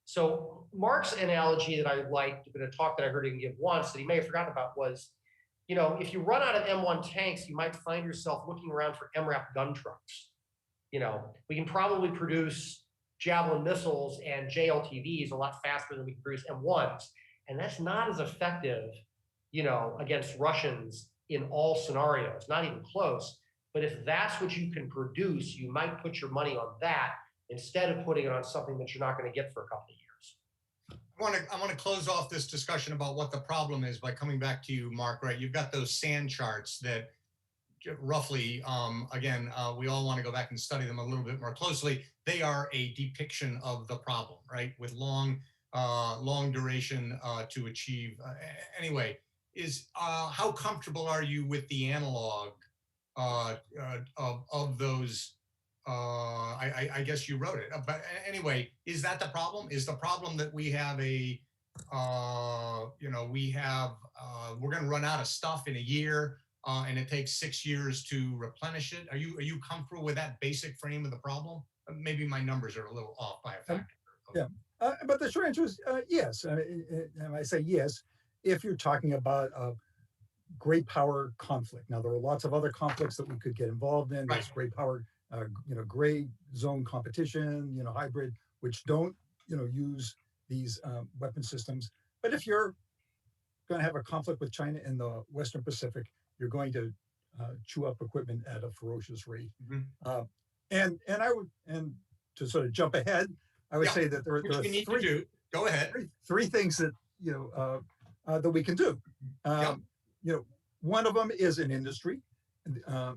So Mark's analogy that I liked in a talk that I heard him give once that he may have forgotten about was, if you run out of M1 tanks, you might find yourself looking around for MRAP gun trucks. We can probably produce Javelin missiles and JLTVs a lot faster than we can produce M1s. And that's not as effective, against Russians in all scenarios, not even close. But if that's what you can produce, you might put your money on that instead of putting it on something that you're not going to get for a couple of years. I want to close off this discussion about what the problem is by coming back to you, Mark. Right, you've got those sand charts that roughly, we all want to go back and study them a little bit more closely. They are a depiction of the problem, right, with long duration to achieve. Anyway, how comfortable are you with the analog of those? I guess you wrote it, but anyway, is that the problem? Is the problem that we have we're going to run out of stuff in a year, and it takes 6 years to replenish it? Are you comfortable with that basic frame of the problem? Maybe my numbers are a little off by a factor. Yeah, but the short answer is yes. And I say yes if you're talking about great power conflict. Now, there are lots of other conflicts that we could get involved in. There's great power, gray zone competition, hybrid, which don't, use these weapon systems. But if you're going to have a conflict with China in the Western Pacific, you're going to chew up equipment at a ferocious rate. Mm-hmm. And to sort of jump ahead, I would say that there are three. Go ahead. Three things that that we can do. One of them is an industry. I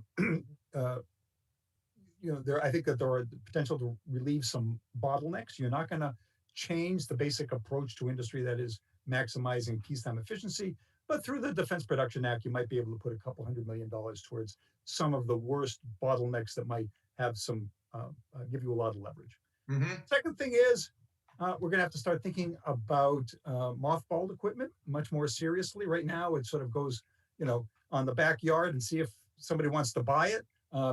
think that there are the potential to relieve some bottlenecks. You're not going to change the basic approach to industry that is maximizing peacetime efficiency, but through the Defense Production Act, you might be able to put a couple $100 million towards some of the worst bottlenecks that might have some give you a lot of leverage. Mm-hmm. Second thing is we're going to have to start thinking about mothballed equipment much more seriously. Right now, it sort of goes, on the backyard and see if somebody wants to buy it.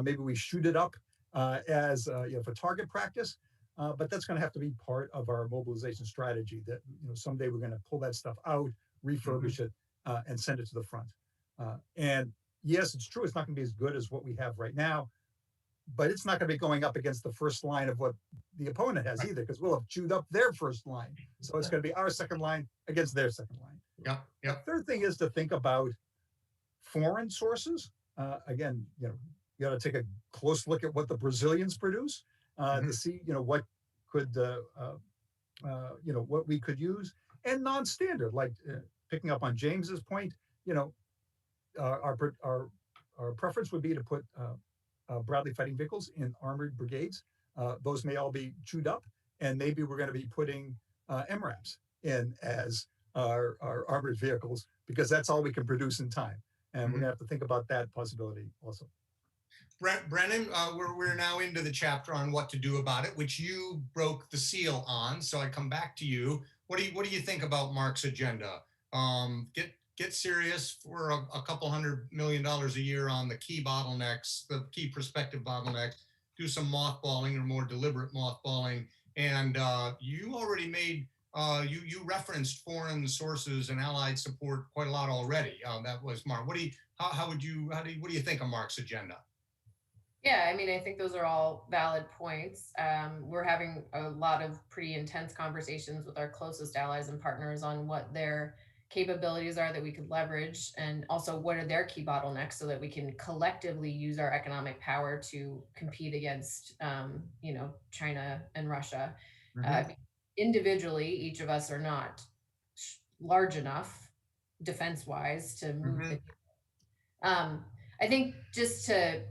Maybe we shoot it up as for target practice. But that's going to have to be part of our mobilization strategy. That someday we're going to pull that stuff out, refurbish it, and send it to the front. And yes, it's true, it's not going to be as good as what we have right now, but it's not going to be going up against the first line of what the opponent has either, because we'll have chewed up their first line. So it's going to be our second line against their second line. Yeah, yeah. The third thing is to think about foreign sources. Again, you got to take a close look at what the Brazilians produce to see, what could, what we could use, and non-standard, like picking up on James's point, our preference would be to put Bradley fighting vehicles in armored brigades. Those may all be chewed up, and maybe we're going to be putting MRAPs in as our armored vehicles, because that's all we can produce in time. And we're going to have to think about that possibility also. Brennan, we're now into the chapter on what to do about it, which you broke the seal on. So I come back to you. What do you think about Mark's agenda? Get serious for a couple $100 million a year on the key bottlenecks, the key prospective bottlenecks. Do some mothballing or more deliberate mothballing. And you already made you referenced foreign sources and allied support quite a lot already. That was Mark. What do you think of Mark's agenda? Yeah, I mean, I think those are all valid points. We're having a lot of pretty intense conversations with our closest allies and partners on what their capabilities are that we could leverage, and also what are their key bottlenecks so that we can collectively use our economic power to compete against, China and Russia. Individually, each of us are not large enough defense-wise to move the I think just to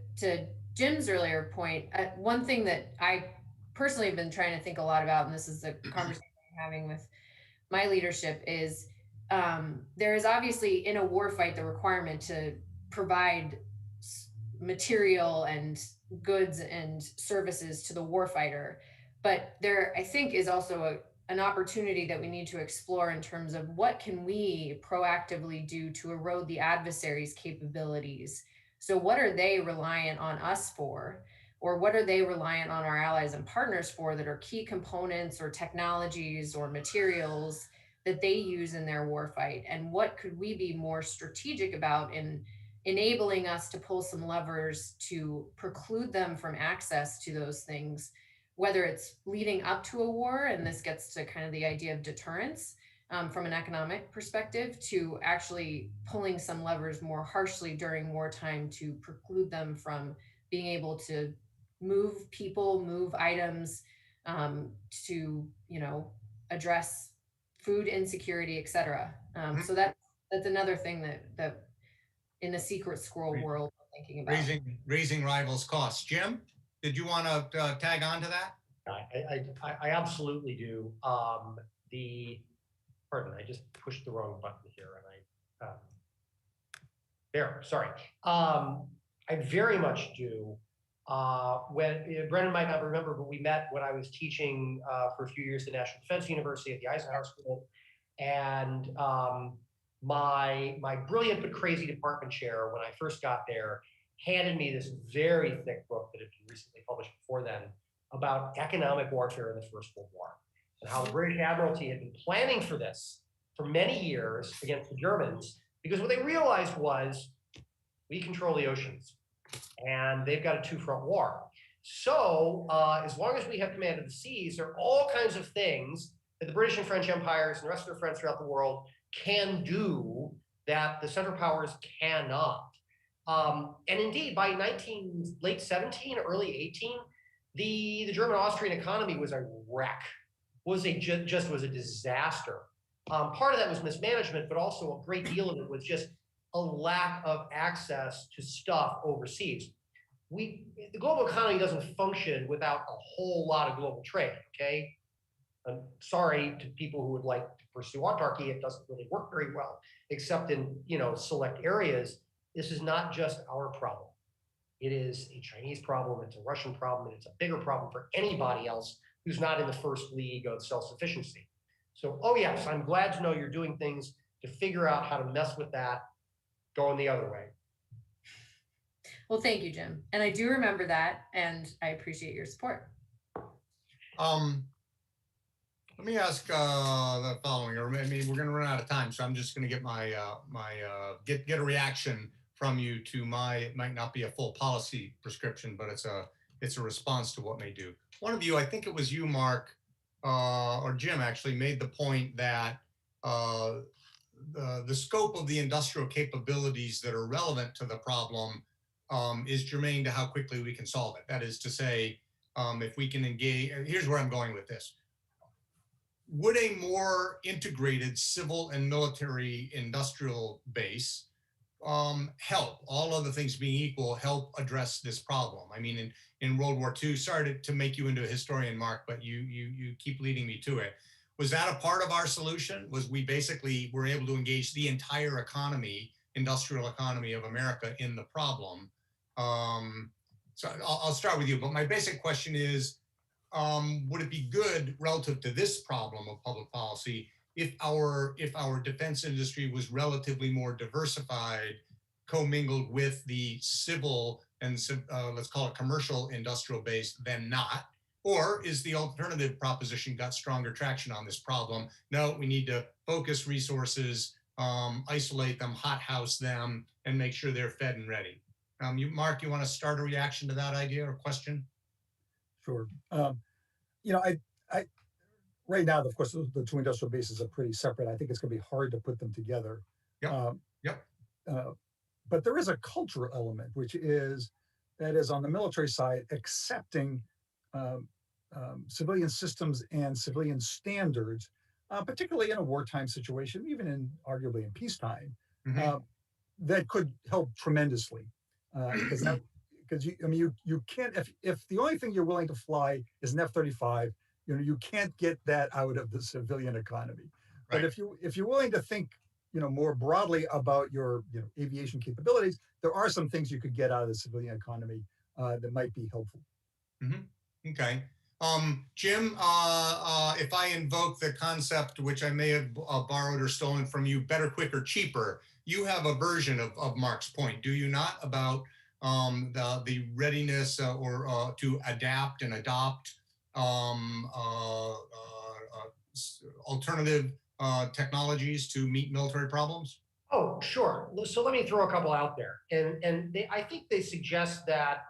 Jim's earlier point, one thing that I personally have been trying to think a lot about, and this is the conversation I'm having with my leadership, is there is obviously in a war fight the requirement to provide material and goods and services to the warfighter. But there, I think, is also an opportunity that we need to explore in terms of what can we proactively do to erode the adversary's capabilities. So what are they reliant on us for? Or what are they reliant on our allies and partners for that are key components or technologies or materials that they use in their warfight? And what could we be more strategic about in enabling us to pull some levers to preclude them from access to those things, whether it's leading up to a war, and this gets to kind of the idea of deterrence from an economic perspective, to actually pulling some levers more harshly during wartime to preclude them from being able to move people, move items, to, address food insecurity, et cetera. So that's another thing that in the secret squirrel world I'm thinking about. Raising rivals' costs. Jim, did you want to tag on to that? I absolutely do. Pardon, I just pushed the wrong button here, and sorry. I very much do. When Brennan might not remember, but we met when I was teaching for a few years at National Defense University at the Eisenhower School, and my brilliant but crazy department chair, when I first got there, handed me this very thick book that had been recently published before then about economic warfare in the First World War, and how the British Admiralty had been planning for this for many years against the Germans, because what they realized was we control the oceans and they've got a two-front war. So as long as we have command of the seas, there are all kinds of things that the British and French empires and the rest of their friends throughout the world can do that the Central Powers cannot. And indeed, by late 17, early 18, the German-Austrian economy was a wreck, just was a disaster. Part of that was mismanagement, but also a great deal of it was just a lack of access to stuff overseas. The global economy doesn't function without a whole lot of global trade, okay? I'm sorry to people who would like to pursue autarky, it doesn't really work very well, except in select areas. This is not just our problem. It is a Chinese problem, it's a Russian problem, and it's a bigger problem for anybody else who's not in the first league of self-sufficiency. So, oh yes, I'm glad to know you're doing things to figure out how to mess with that going the other way. Well, thank you, Jim. And I do remember that, and I appreciate your support. Let me ask the following, or I mean, we're going to run out of time, so I'm just going to get get a reaction from you to it might not be a full policy prescription, but it's It's a response to what may do. One of you, I think it was you, Mark, or Jim actually, made the point that the scope of the industrial capabilities that are relevant to the problem is germane to how quickly we can solve it. That is to say, if we can engage, here's where I'm going with this. Would a more integrated civil and military industrial base help, all other things being equal, help address this problem? I mean, in World War II, sorry to make you into a historian, Mark, but you keep leading me to it. Was that a part of our solution? Was we basically were able to engage the entire economy, industrial economy of America in the problem? So I'll start with you, but my basic question is, would it be good relative to this problem of public policy if our defense industry was relatively more diversified, commingled with the civil and let's call it commercial industrial base than not? Or is the alternative proposition got stronger traction on this problem? No, we need to focus resources, isolate them, hothouse them, and make sure they're fed and ready. Mark, you want to start a reaction to that idea or question? Sure. You know, I right now, of course, the two industrial bases are pretty separate. I think it's going to be hard to put them together. Yep. Yep. But there is a cultural element, which is that is on the military side, accepting civilian systems and civilian standards, particularly in a wartime situation, even in arguably in peacetime, that could help tremendously. Because you can't, if the only thing you're willing to fly is an F-35, you can't get that out of the civilian economy. Right. But if you're willing to think more broadly about your aviation capabilities, there are some things you could get out of the civilian economy that might be helpful. Okay. Jim, if I invoke the concept, which I may have borrowed or stolen from you, better, quicker, cheaper, you have a version of Mark's point, do you not, about the readiness to adapt and adopt alternative technologies to meet military problems? Oh, sure. So let me throw a couple out there. And I think they suggest that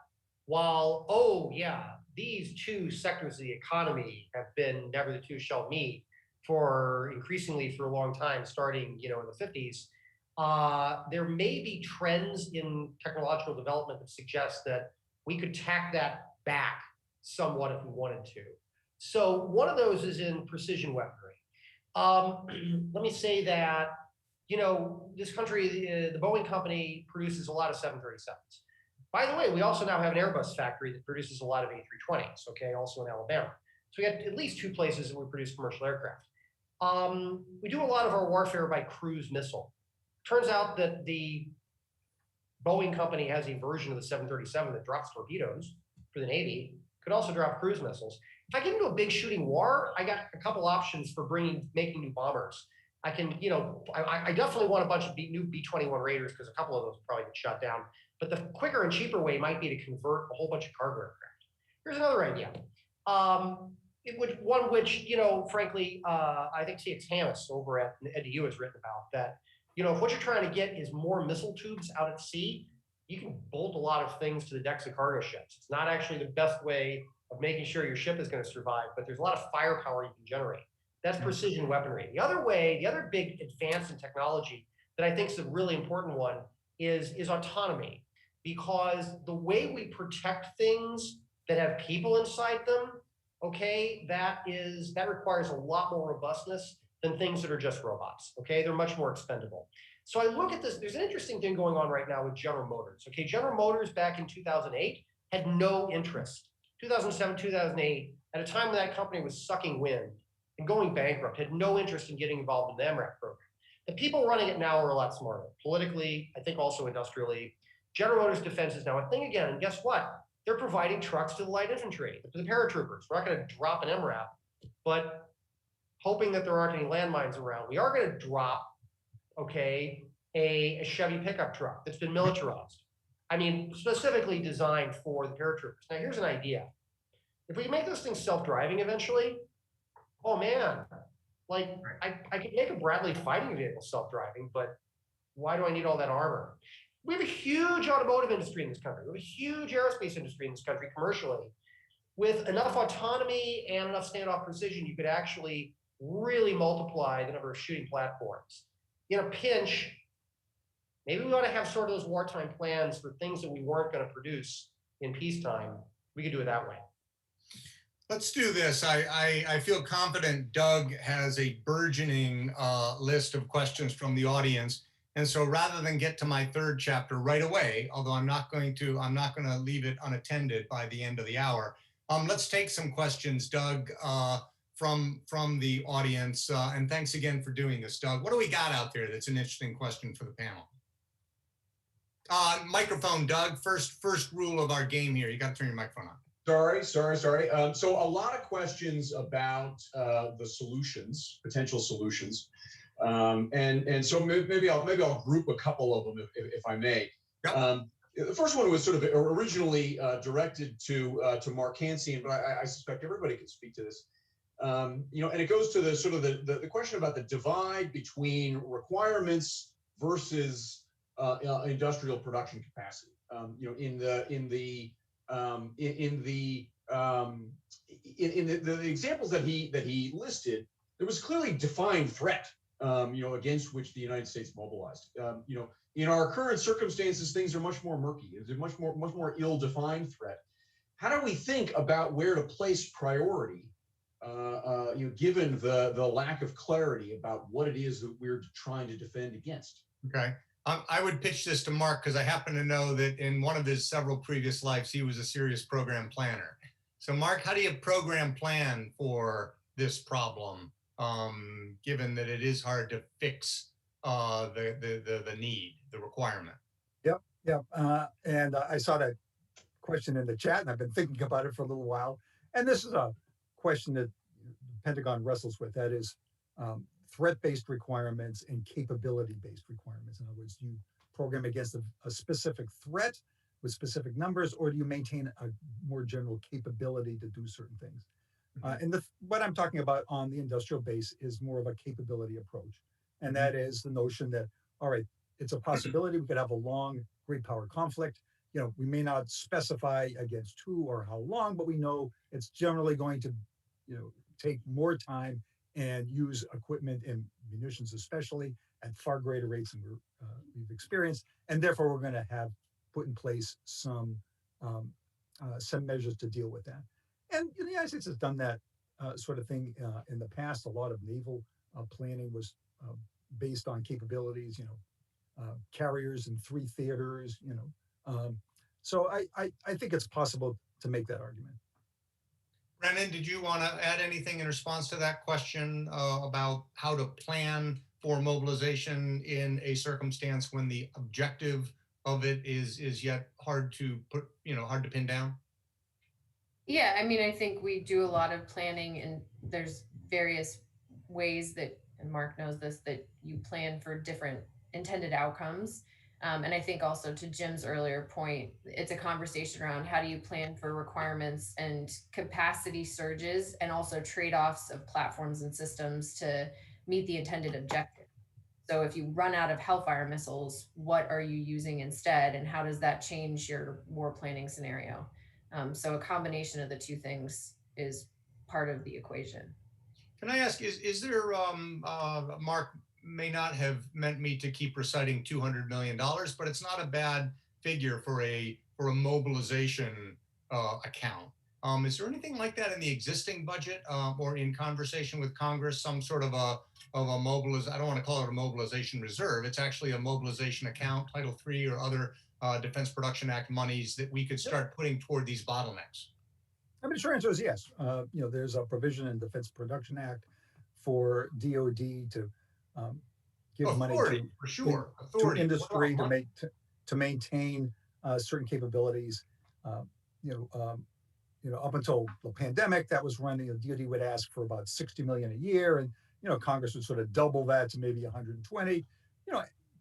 while, oh yeah, these two sectors of the economy have been never the two shall meet increasingly for a long time, starting in the 50s, there may be trends in technological development that suggest that we could tack that back somewhat if we wanted to. So one of those is in precision weaponry. Let me say that, this country, the Boeing company produces a lot of 737s. By the way, we also now have an Airbus factory that produces a lot of A320s, okay, also in Alabama. So we have at least two places that we produce commercial aircraft. We do a lot of our warfare by cruise missile. Turns out that the Boeing company has a version of the 737 that drops torpedoes for the Navy, could also drop cruise missiles. If I get into a big shooting war, I got a couple options for making new bombers. I can, I definitely want a bunch of new B-21 Raiders because a couple of those will probably get shot down. But the quicker and cheaper way might be to convert a whole bunch of cargo aircraft. Here's another idea. One which, frankly, I think CSIS over at EDU has written about that, if what you're trying to get is more missile tubes out at sea, you can bolt a lot of things to the decks of cargo ships. It's not actually the best way of making sure your ship is going to survive, but there's a lot of firepower you can generate. That's precision weaponry. The other big advance in technology that I think is a really important one is autonomy, because the way we protect things that have people inside them, okay, that requires a lot more robustness than things that are just robots, okay? They're much more expendable. So I look at this, there's an interesting thing going on right now with General Motors, okay? General Motors back in 2008 had no interest. 2007, 2008, at a time when that company was sucking wind and going bankrupt, had no interest in getting involved in the MRAP program. The people running it now are a lot smarter, politically, I think also industrially. General Motors defense is now a thing again, and guess what? They're providing trucks to the light infantry, to the paratroopers. We're not going to drop an MRAP, but hoping that there aren't any landmines around, we are going to drop, okay, a Chevy pickup truck that's been militarized. I mean, specifically designed for the paratroopers. Now, here's an idea. If we can make those things self-driving eventually, oh man, like I could make a Bradley fighting vehicle self-driving, but why do I need all that armor? We have a huge automotive industry in this country. We have a huge aerospace industry in this country commercially. With enough autonomy and enough standoff precision, you could actually really multiply the number of shooting platforms. In a pinch, maybe we ought to have sort of those wartime plans for things that we weren't going to produce in peacetime. We could do it that way. Let's do this. I feel confident Doug has a burgeoning list of questions from the audience. And so rather than get to my third chapter right away, although I'm not going to leave it unattended by the end of the hour, let's take some questions, Doug, from the audience. And thanks again for doing this, Doug. What do we got out there that's an interesting question for the panel? Microphone, Doug. First rule of our game here. You got to turn your microphone on. Sorry. So a lot of questions about the solutions, potential solutions, and so maybe I'll group a couple of them if I may. Yep. The first one was sort of originally directed to Mark Cancian, but I suspect everybody can speak to this. And it goes to the sort of the question about the divide between requirements versus industrial production capacity. In the examples that he listed, there was clearly defined threat, against which the United States mobilized. In our current circumstances, things are much more murky. It's a much more ill-defined threat. How do we think about where to place priority, given the lack of clarity about what it is that we're trying to defend against? Okay. I would pitch this to Mark because I happen to know that in one of his several previous lives, he was a serious program planner. So Mark, how do you program plan for this problem, given that it is hard to fix the need, the requirement? Yep. And I saw that question in the chat, and I've been thinking about it for a little while. And this is a question that the Pentagon wrestles with. That is, threat-based requirements and capability-based requirements. In other words, do you program against a specific threat with specific numbers, or do you maintain a more general capability to do certain things? And what I'm talking about on the industrial base is more of a capability approach. And that is the notion that, all right, it's a possibility we could have a long great power conflict. We may not specify against who or how long, but we know it's generally going to, take more time and use equipment and munitions especially at far greater rates than we've experienced. And therefore, we're going to have put in place some measures to deal with that. And the United States has done that sort of thing in the past. A lot of naval planning was based on capabilities, carriers in 3 theaters, So I think it's possible to make that argument. Brennan, did you want to add anything in response to that question about how to plan for mobilization in a circumstance when the objective of it is yet hard to pin down? Yeah, I mean, I think we do a lot of planning, and there's various ways that, and Mark knows this, that you plan for different intended outcomes. And I think also to Jim's earlier point, it's a conversation around how do you plan for requirements and capacity surges, and also trade-offs of platforms and systems to meet the intended objective. So if you run out of Hellfire missiles, what are you using instead? And how does that change your war planning scenario? So a combination of the two things is part of the equation. Can I ask, is there, Mark may not have meant me to keep reciting $200 million, but it's not a bad figure for a mobilization account. Is there anything like that in the existing budget or in conversation with Congress, some sort of a I don't want to call it a mobilization reserve. It's actually a mobilization account, Title III or other Defense Production Act monies that we could start putting toward these bottlenecks? I mean, the short answer is yes. There's a provision in Defense Production Act for DoD to give money to industry to maintain certain capabilities. Up until the pandemic, that was running. The DoD would ask for about $60 million a year, and Congress would sort of double that to maybe 120.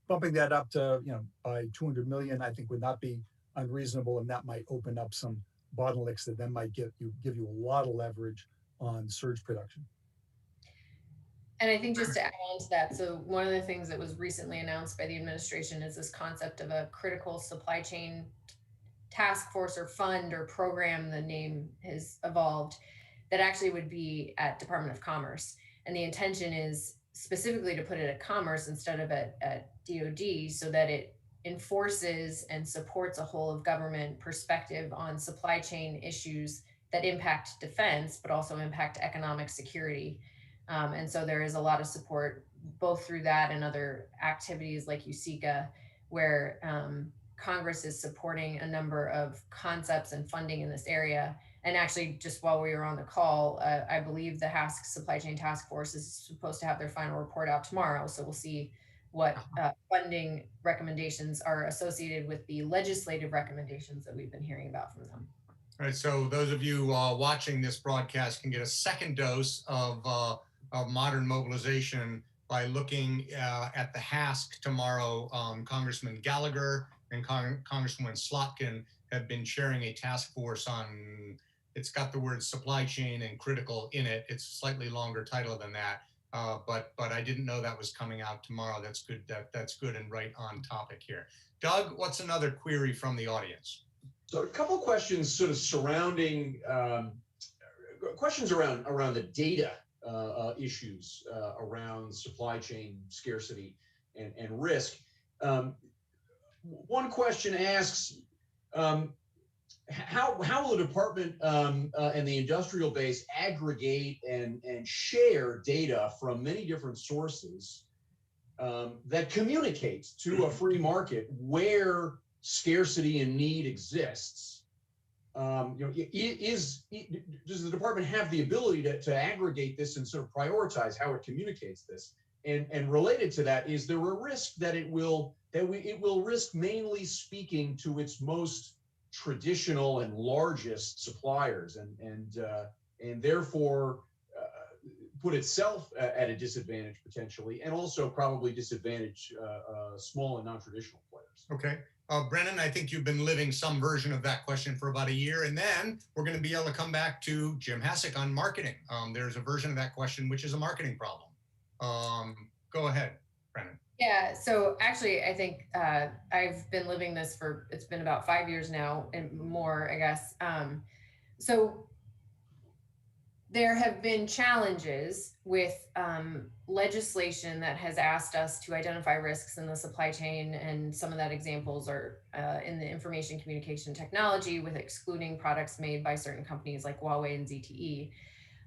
Bumping that up to by 200 million, I think would not be unreasonable, and that might open up some bottlenecks that then might give you a lot of leverage on surge production. And I think just to add on to that, so one of the things that was recently announced by the administration is this concept of a critical supply chain task force or fund or program, the name has evolved, that actually would be at Department of Commerce. And the intention is specifically to put it at Commerce instead of at DOD, so that it enforces and supports a whole of government perspective on supply chain issues that impact defense, but also impact economic security. And so there is a lot of support both through that and other activities like USICA, where Congress is supporting a number of concepts and funding in this area. And actually, just while we were on the call, I believe the Hask Supply Chain Task Force is supposed to have their final report out tomorrow. So we'll see what funding recommendations are associated with the legislative recommendations that we've been hearing about from them. All right, so those of you watching this broadcast can get a second dose of modern mobilization by looking at the Hask tomorrow. Congressman Gallagher and Congresswoman Slotkin have been chairing a task force on, it's got the word supply chain and critical in it. It's a slightly longer title than that, but I didn't know that was coming out tomorrow. That's good. That's good and right on topic here. Doug, what's another query from the audience? So a couple of questions sort of surrounding questions around the data issues around supply chain scarcity and risk. One question asks, how will the department and the industrial base aggregate and share data from many different sources that communicates to a free market where scarcity and need exists? Does the department have the ability to aggregate this and sort of prioritize how it communicates this? And related to that, is there a risk that it will risk mainly speaking to its most traditional and largest suppliers and therefore put itself at a disadvantage potentially, and also probably disadvantage small and non-traditional players? Okay. Brennan, I think you've been living some version of that question for about a year, and then we're going to be able to come back to Jim Hasik on marketing. There's a version of that question which is a marketing problem. Go ahead, Brennan. Yeah, so actually, I think I've been living this it's been about 5 years now and more, I guess. So there have been challenges with legislation that has asked us to identify risks in the supply chain, and some of that examples are in the information communication technology, with excluding products made by certain companies like Huawei and ZTE,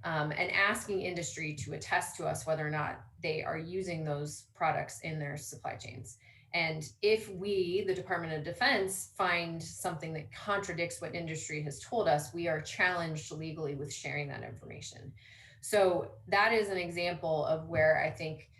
and asking industry to attest to us whether or not they are using those products in their supply chains. And if we, the Department of Defense, find something that contradicts what industry has told us, we are challenged legally with sharing that information. So that is an example of where I think,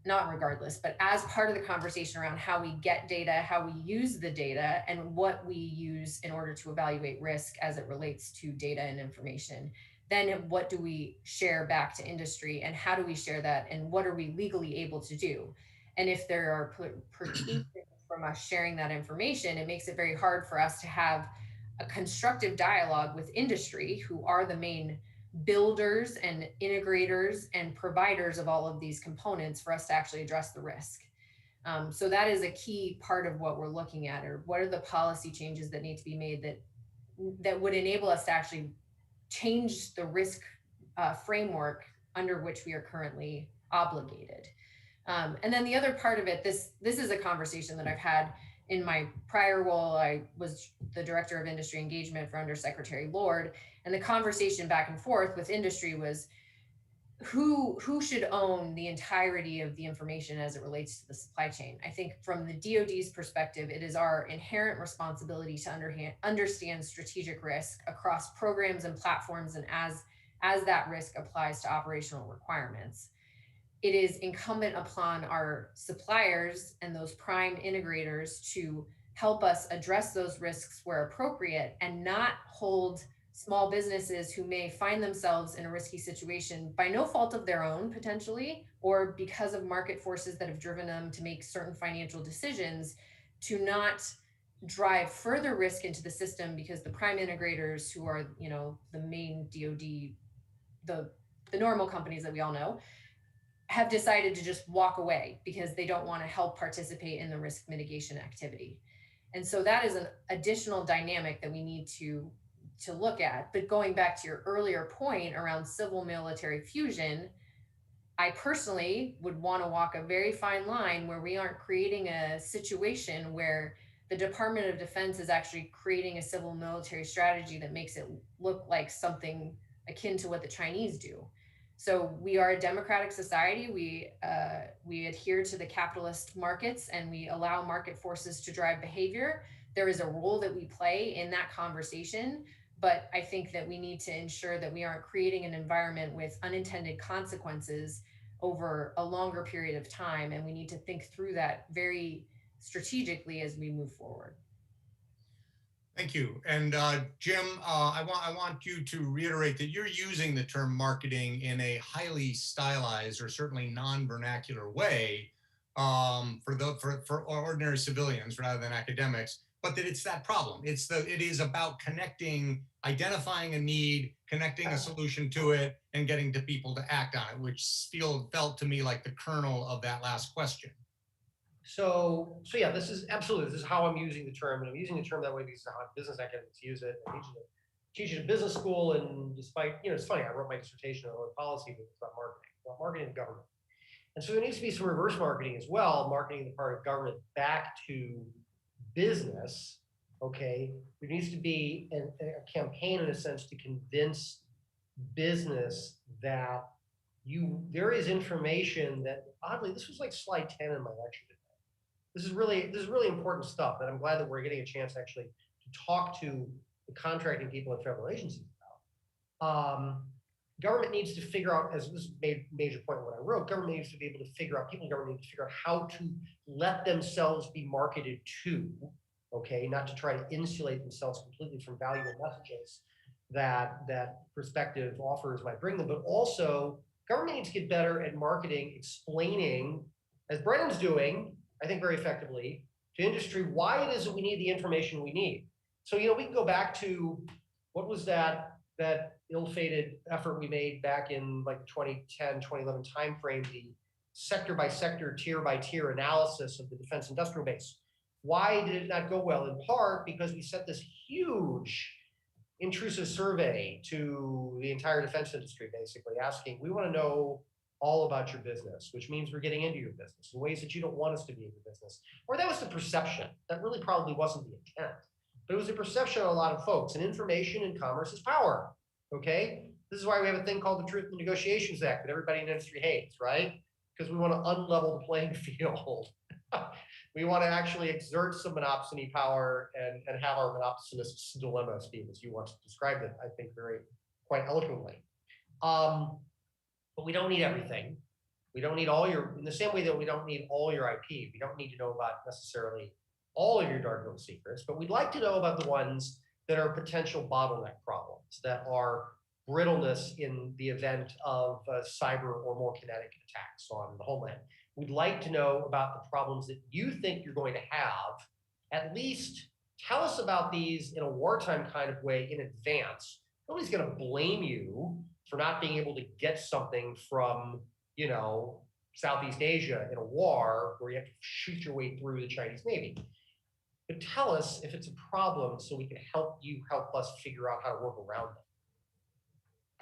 not regardless, but as part of the conversation around how we get data, how we use the data, and what we use in order to evaluate risk as it relates to data and information, then what do we share back to industry, and how do we share that, and what are we legally able to do? And if there are prohibitions from us sharing that information, it makes it very hard for us to have a constructive dialogue with industry, who are the main builders and integrators and providers of all of these components, for us to actually address the risk. So that is a key part of what we're looking at, or what are the policy changes that need to be made that would enable us to actually change the risk framework under which we are currently obligated. And then the other part of it, this is a conversation that I've had in my prior role. I was the Director of Industry Engagement for Undersecretary Lord, and the conversation back and forth with industry was who should own the entirety of the information as it relates to the supply chain. I think from the DoD's perspective, it is our inherent responsibility to understand strategic risk across programs and platforms, and as that risk applies to operational requirements. It is incumbent upon our suppliers and those prime integrators to help us address those risks where appropriate, and not hold small businesses who may find themselves in a risky situation by no fault of their own, potentially, or because of market forces that have driven them to make certain financial decisions, to not drive further risk into the system, because the prime integrators, who are, the main DoD, the the normal companies that we all know, have decided to just walk away because they don't want to help participate in the risk mitigation activity. And so that is an additional dynamic that we need to look at. But going back to your earlier point around civil military fusion, I personally would want to walk a very fine line where we aren't creating a situation where the Department of Defense is actually creating a civil military strategy that makes it look like something akin to what the Chinese do. So we are a democratic society. We adhere to the capitalist markets and we allow market forces to drive behavior. There is a role that we play in that conversation, but I think that we need to ensure that we aren't creating an environment with unintended consequences over a longer period of time, and we need to think through that very strategically as we move forward. Thank you. And Jim, I want you to reiterate that you're using the term marketing in a highly stylized or certainly non-vernacular way for ordinary civilians rather than academics, but that it's that problem. It is about connecting, identifying a need, connecting a solution to it, and getting to people to act on it, which felt to me like the kernel of that last question. So yeah, this is how I'm using the term, and I'm using the term that way because how business academics use it. I teach it at business school, and despite, it's funny, I wrote my dissertation on policy, but it's about marketing and government. And so there needs to be some reverse marketing as well, marketing the part of government back to business. Okay, there needs to be a campaign in a sense to convince business that there is information that, oddly, this was like slide 10 in my lecture today. This is really important stuff that I'm glad that we're getting a chance actually to talk to the contracting people at federal agencies about. Government needs to figure out, as this major point of what I wrote, government needs to be able to figure out, people in government need to figure out how to let themselves be marketed to, okay, not to try to insulate themselves completely from valuable messages that prospective offers might bring them, but also government needs to get better at marketing, explaining, as Brennan's doing, I think very effectively, to industry why it is that we need the information we need. So, we can go back to, what was that ill-fated effort we made back in like 2010, 2011 timeframe, the sector by sector, tier by tier analysis of the defense industrial base. Why did it not go well? In part because we set this huge intrusive survey to the entire defense industry, basically asking, we want to know all about your business, which means we're getting into your business in ways that you don't want us to be in your business. Or that was the perception. That really probably wasn't the intent, but it was a perception of a lot of folks. And information in commerce is power, okay? This is why we have a thing called the Truth in Negotiations Act that everybody in industry hates, right? Because we want to unlevel the playing field. We want to actually exert some monopsony power and have our monopsonist's dilemma, Steve, as you once described it, I think quite eloquently. But we don't need everything. We don't need in the same way that we don't need all your IP. We don't need to know about necessarily all of your dark little secrets, but we'd like to know about the ones that are potential bottleneck problems, that are brittleness in the event of cyber or more kinetic attacks on the homeland. We'd like to know about the problems that you think you're going to have. At least tell us about these in a wartime kind of way in advance. Nobody's going to blame you for not being able to get something from, Southeast Asia in a war where you have to shoot your way through the Chinese Navy. But tell us if it's a problem so we can help us figure out how to work around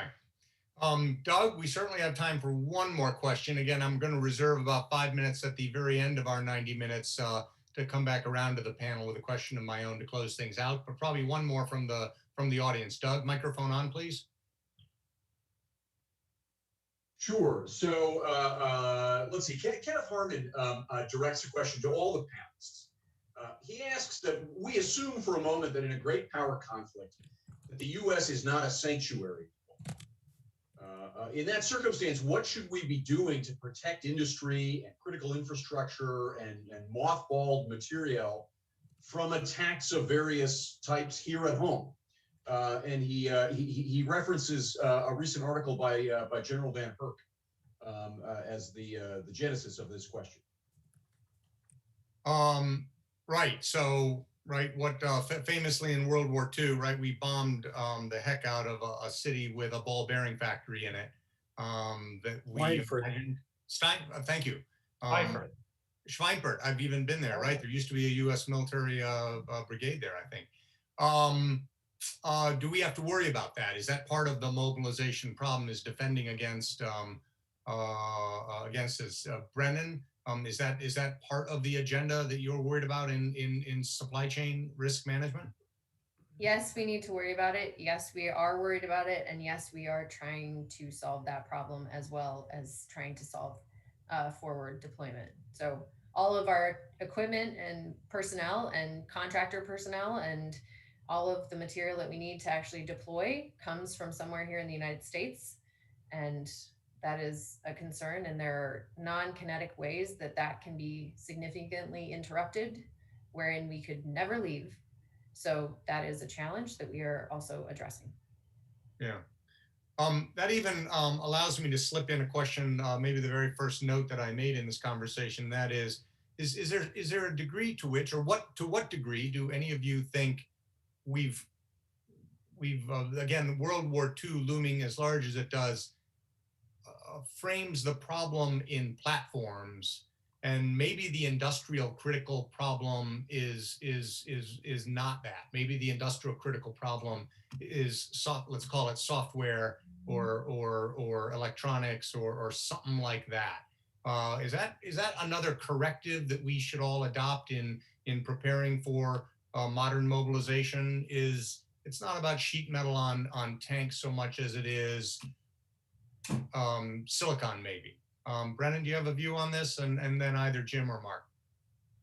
it. Doug, we certainly have time for one more question. Again, I'm going to reserve about 5 minutes at the very end of our 90 minutes to come back around to the panel with a question of my own to close things out, but probably one more from the audience. Doug, microphone on, please. Sure. So let's see. Kenneth Harmon directs a question to all the panelists. He asks that we assume for a moment that in a great power conflict, that the U.S. is not a sanctuary. In that circumstance, what should we be doing to protect industry and critical infrastructure and mothballed material from attacks of various types here at home? And he references a recent article by General Van Herk as the genesis of this question. Right. So, what famously in World War II, we bombed the heck out of a city with a ball bearing factory in it. that we Schweinfurt. imagined. Thank you. Eifert. Schweinfurt, I've even been there, right? There used to be a U.S. military brigade there, I think. Do we have to worry about that? Is that part of the mobilization problem, is defending against this? Brennan, is that part of the agenda that you're worried about in supply chain risk management? Yes, we need to worry about it. Yes, we are worried about it. And yes, we are trying to solve that problem as well as trying to solve forward deployment. So all of our equipment and personnel and contractor personnel and all of the material that we need to actually deploy comes from somewhere here in the United States. And that is a concern. And there are non-kinetic ways that that can be significantly interrupted, wherein we could never leave. So that is a challenge that we are also addressing. Yeah. That even allows me to slip in a question, maybe the very first note that I made in this conversation. That is there a degree to which, or to what degree do any of you think we've again, World War II looming as large as it does, frames the problem in platforms, and maybe the industrial critical problem is not that. Maybe the industrial critical problem is let's call it software or electronics or something like that. Is that another corrective that we should all adopt in preparing for modern mobilization? It's not about sheet metal on tanks so much as it is silicon, maybe. Brennan, do you have a view on this? And then either Jim or Mark.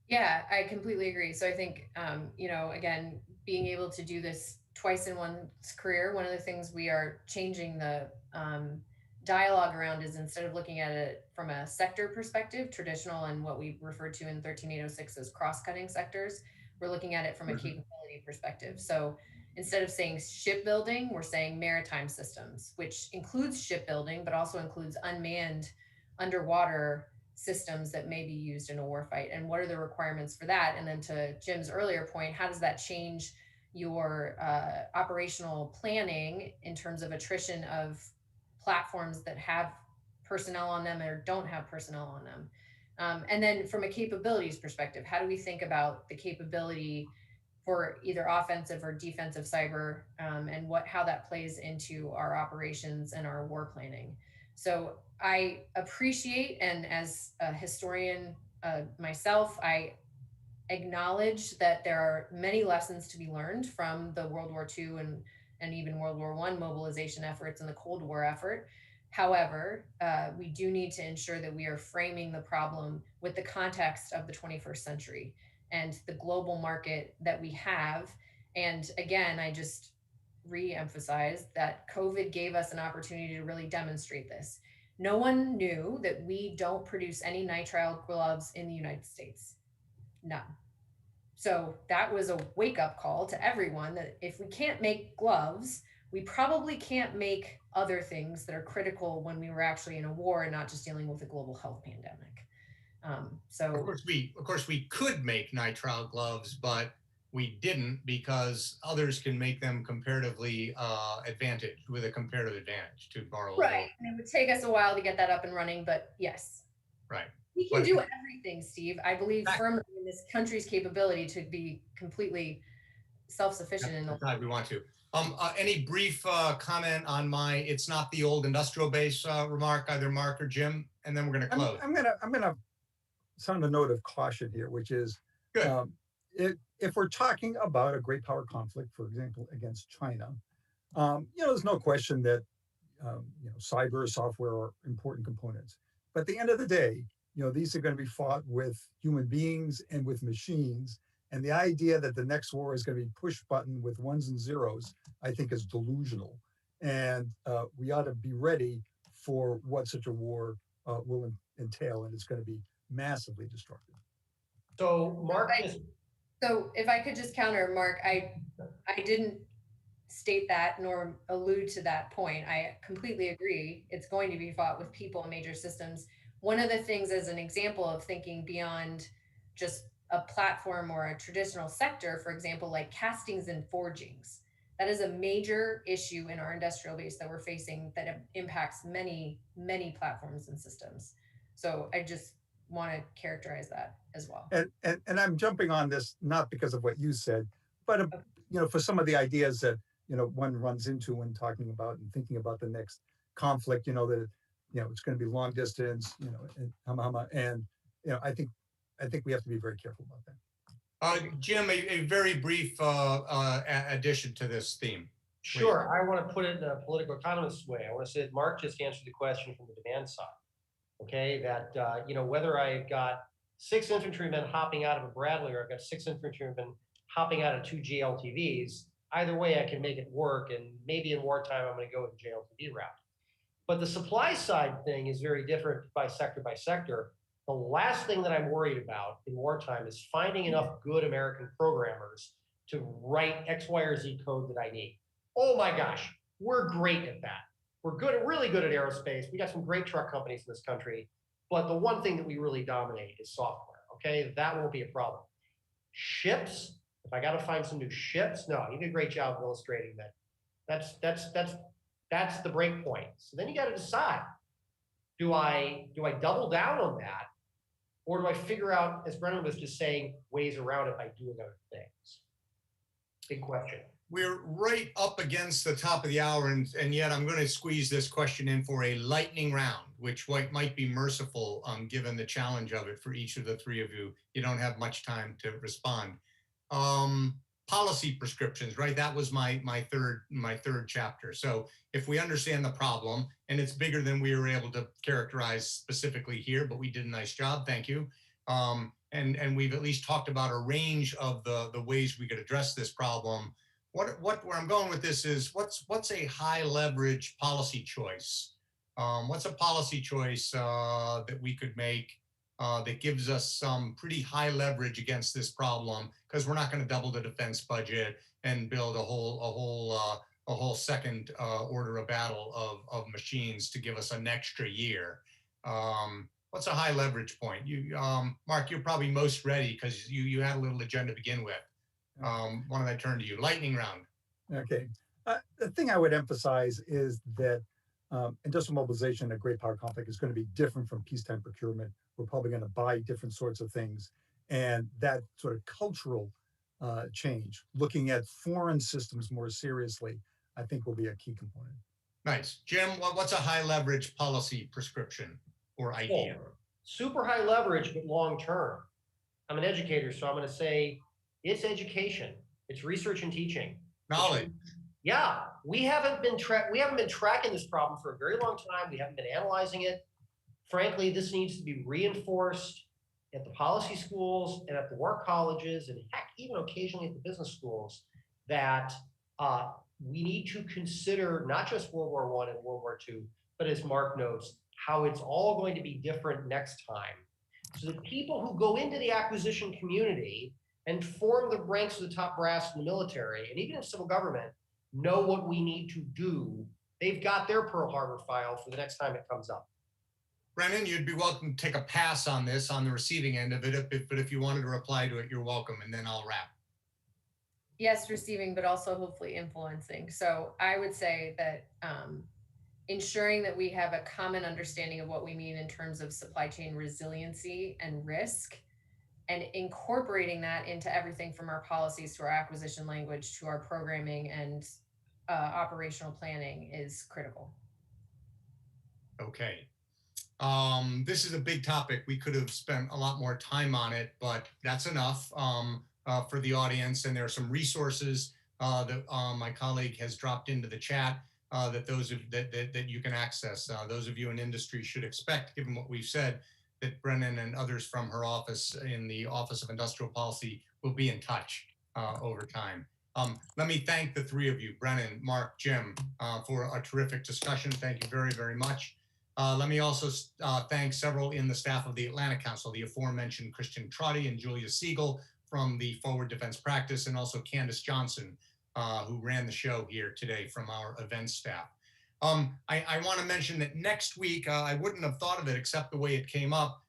Yeah, I completely agree. So I think, again, being able to do this twice in one's career, one of the things we are changing the dialogue around is, instead of looking at it from a sector perspective, traditional and what we refer to in 13806 as cross-cutting sectors, we're looking at it from a capability perspective. So instead of saying shipbuilding, we're saying maritime systems, which includes shipbuilding, but also includes unmanned underwater systems that may be used in a warfight. And what are the requirements for that? And then to Jim's earlier point, how does that change your operational planning in terms of attrition of platforms that have personnel on them or don't have personnel on them? And then from a capabilities perspective, how do we think about the capability for either offensive or defensive cyber, and how that plays into our operations and our war planning? So I appreciate, and as a historian myself, I acknowledge that there are many lessons to be learned from the World War II and even World War I mobilization efforts and the Cold War effort. However, we do need to ensure that we are framing the problem with the context of the 21st century and the global market that we have. And again, I just re-emphasize that COVID gave us an opportunity to really demonstrate this. No one knew that we don't produce any nitrile gloves in the United States. None. So that was a wake-up call to everyone that if we can't make gloves, we probably can't make other things that are critical when we were actually in a war and not just dealing with a global health pandemic. So of course we could make nitrile gloves, but we didn't, because others can make them comparatively with a comparative advantage, to borrow. Right, and it would take us a while to get that up and running, but yes. Right. We can do everything, Steve. I believe firmly in this country's capability to be completely self-sufficient. In the we want to. Any brief comment on my "it's not the old industrial base" remark, either Mark or Jim, and then we're going to close. I'm gonna sound a note of caution here, which is, if we're talking about a great power conflict, for example, against China, there's no question that cyber, software are important components. But at the end of the day, these are going to be fought with human beings and with machines. And the idea that the next war is going to be push button with ones and zeros, I think, is delusional. And we ought to be ready for what such a war will entail, and it's going to be massively destructive. So Mark So if I could just counter, Mark, I didn't state that nor allude to that point. I completely agree. It's going to be fought with people and major systems. One of the things, as an example of thinking beyond just a platform or a traditional sector, for example, like castings and forgings, That is a major issue in our industrial base that we're facing that impacts many, many platforms and systems. So I just want to characterize that as well. And I'm jumping on this not because of what you said, but for some of the ideas that one runs into when talking about and thinking about the next conflict. That it's going to be long distance. And I think we have to be very careful about that. Jim, a very brief addition to this theme. Sure. I want to put it in a political economist way. I want to say that Mark just answered the question from the demand side. Okay, that whether I've got 6 infantrymen hopping out of a Bradley or I've got 6 infantrymen hopping out of 2 JLTVs, either way I can make it work. And maybe in wartime I'm going to go with the JLTV route. But the supply side thing is very different by sector. The last thing that I'm worried about in wartime is finding enough good American programmers to write X, Y, or Z code that I need. Oh my gosh, we're great at that. We're really good at aerospace. We got some great truck companies in this country, but the one thing that we really dominate is software. Okay, that won't be a problem. Ships, if I got to find some new ships, no, you did a great job of illustrating that. That's the break point. So then you got to decide: do I double down on that, or do I figure out, as Brennan was just saying, ways around it by doing other things? Big question. We're right up against the top of the hour, and yet I'm going to squeeze this question in for a lightning round, which might be merciful given the challenge of it for each of the 3 of you. You don't have much time to respond. Policy prescriptions, right? That was my third chapter. So if we understand the problem, and it's bigger than we were able to characterize specifically here, but we did a nice job. Thank you. And we've at least talked about a range of the ways we could address this problem. Where I'm going with this is what's a high leverage policy choice? What's a policy choice that we could make that gives us some pretty high leverage against this problem? Because we're not going to double the defense budget and build a whole second order of battle of machines to give us an extra year. What's a high leverage point? Mark, you're probably most ready because you had a little agenda to begin with. Why don't I turn to you? Lightning round. Okay. The thing I would emphasize is that industrial mobilization in a great power conflict is going to be different from peacetime procurement. We're probably going to buy different sorts of things. And that sort of cultural change, looking at foreign systems more seriously, I think will be a key component. Nice. Jim, what's a high leverage policy prescription or idea? Super high leverage, but long term. I'm an educator, so I'm going to say it's education. It's research and teaching. Knowledge. Yeah, we haven't been tracking this problem for a very long time. We haven't been analyzing it. Frankly, this needs to be reinforced at the policy schools and at the war colleges, and heck, even occasionally at the business schools, that we need to consider not just World War I and World War II, but as Mark notes, how it's all going to be different next time. So the people who go into the acquisition community and form the ranks of the top brass in the military, and even in civil government, know what we need to do. They've got their Pearl Harbor file for the next time it comes up. Brennan, you'd be welcome to take a pass on this on the receiving end of it, but if you wanted to reply to it, you're welcome, and then I'll wrap. Yes, receiving, but also hopefully influencing. So I would say that ensuring that we have a common understanding of what we mean in terms of supply chain resiliency and risk, and incorporating that into everything from our policies to our acquisition language to our programming and operational planning is critical. Okay. This is a big topic. We could have spent a lot more time on it, but that's enough for the audience. And there are some resources that my colleague has dropped into the chat that you can access. Those of you in industry should expect, given what we've said, that Brennan and others from her office in the Office of Industrial Policy will be in touch over time. Let me thank the 3 of you, Brennan, Mark, Jim, for a terrific discussion. Thank you very, very much. Let me also thank several in the staff of the Atlantic Council, the aforementioned Christian Trotty and Julia Siegel from the Forward Defense Practice, and also Candace Johnson, who ran the show here today from our events staff. I want to mention that next week, I wouldn't have thought of it except the way it came up.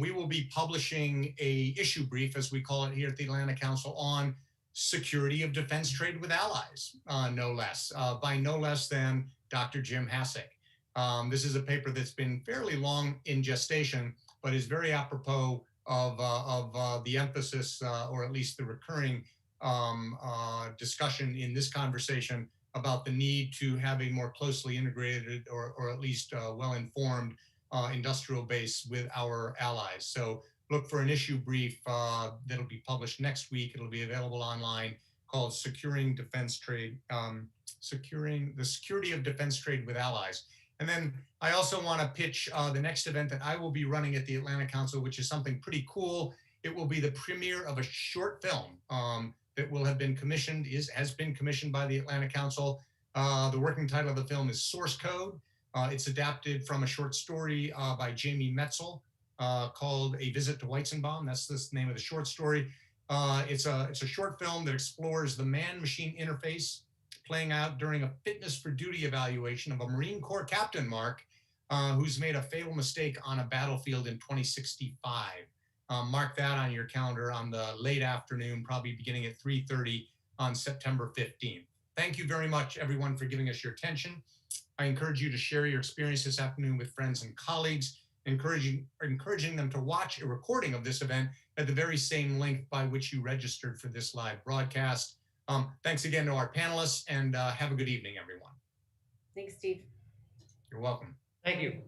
We will be publishing a issue brief, as we call it here at the Atlantic Council, on security of defense trade with allies, no less, by no less than Dr. Jim Hasik. This is a paper that's been fairly long in gestation, but is very apropos of the emphasis, or at least the recurring discussion in this conversation about the need to have a more closely integrated or at least well-informed industrial base with our allies. So look for an issue brief that'll be published next week. It'll be available online, called Securing Defense Trade, Securing the Security of Defense Trade with Allies. And then I also want to pitch the next event that I will be running at the Atlantic Council, which is something pretty cool. It will be the premiere of a short film that will have been commissioned, has been commissioned by the Atlantic Council. The working title of the film is Source Code. It's adapted from a short story by Jamie Metzel called A Visit to Weizenbaum. That's the name of the short story. It's a short film that explores the man-machine interface playing out during a fitness for duty evaluation of a Marine Corps captain, Mark, who's made a fatal mistake on a battlefield in 2065. Mark that on your calendar on the late afternoon, probably beginning at 3:30 on September 15th. Thank you very much, everyone, for giving us your attention. I encourage you to share your experience this afternoon with friends and colleagues, encouraging them to watch a recording of this event at the very same link by which you registered for this live broadcast. Thanks again to our panelists, and have a good evening, everyone. Thanks, Steve. You're welcome. Thank you.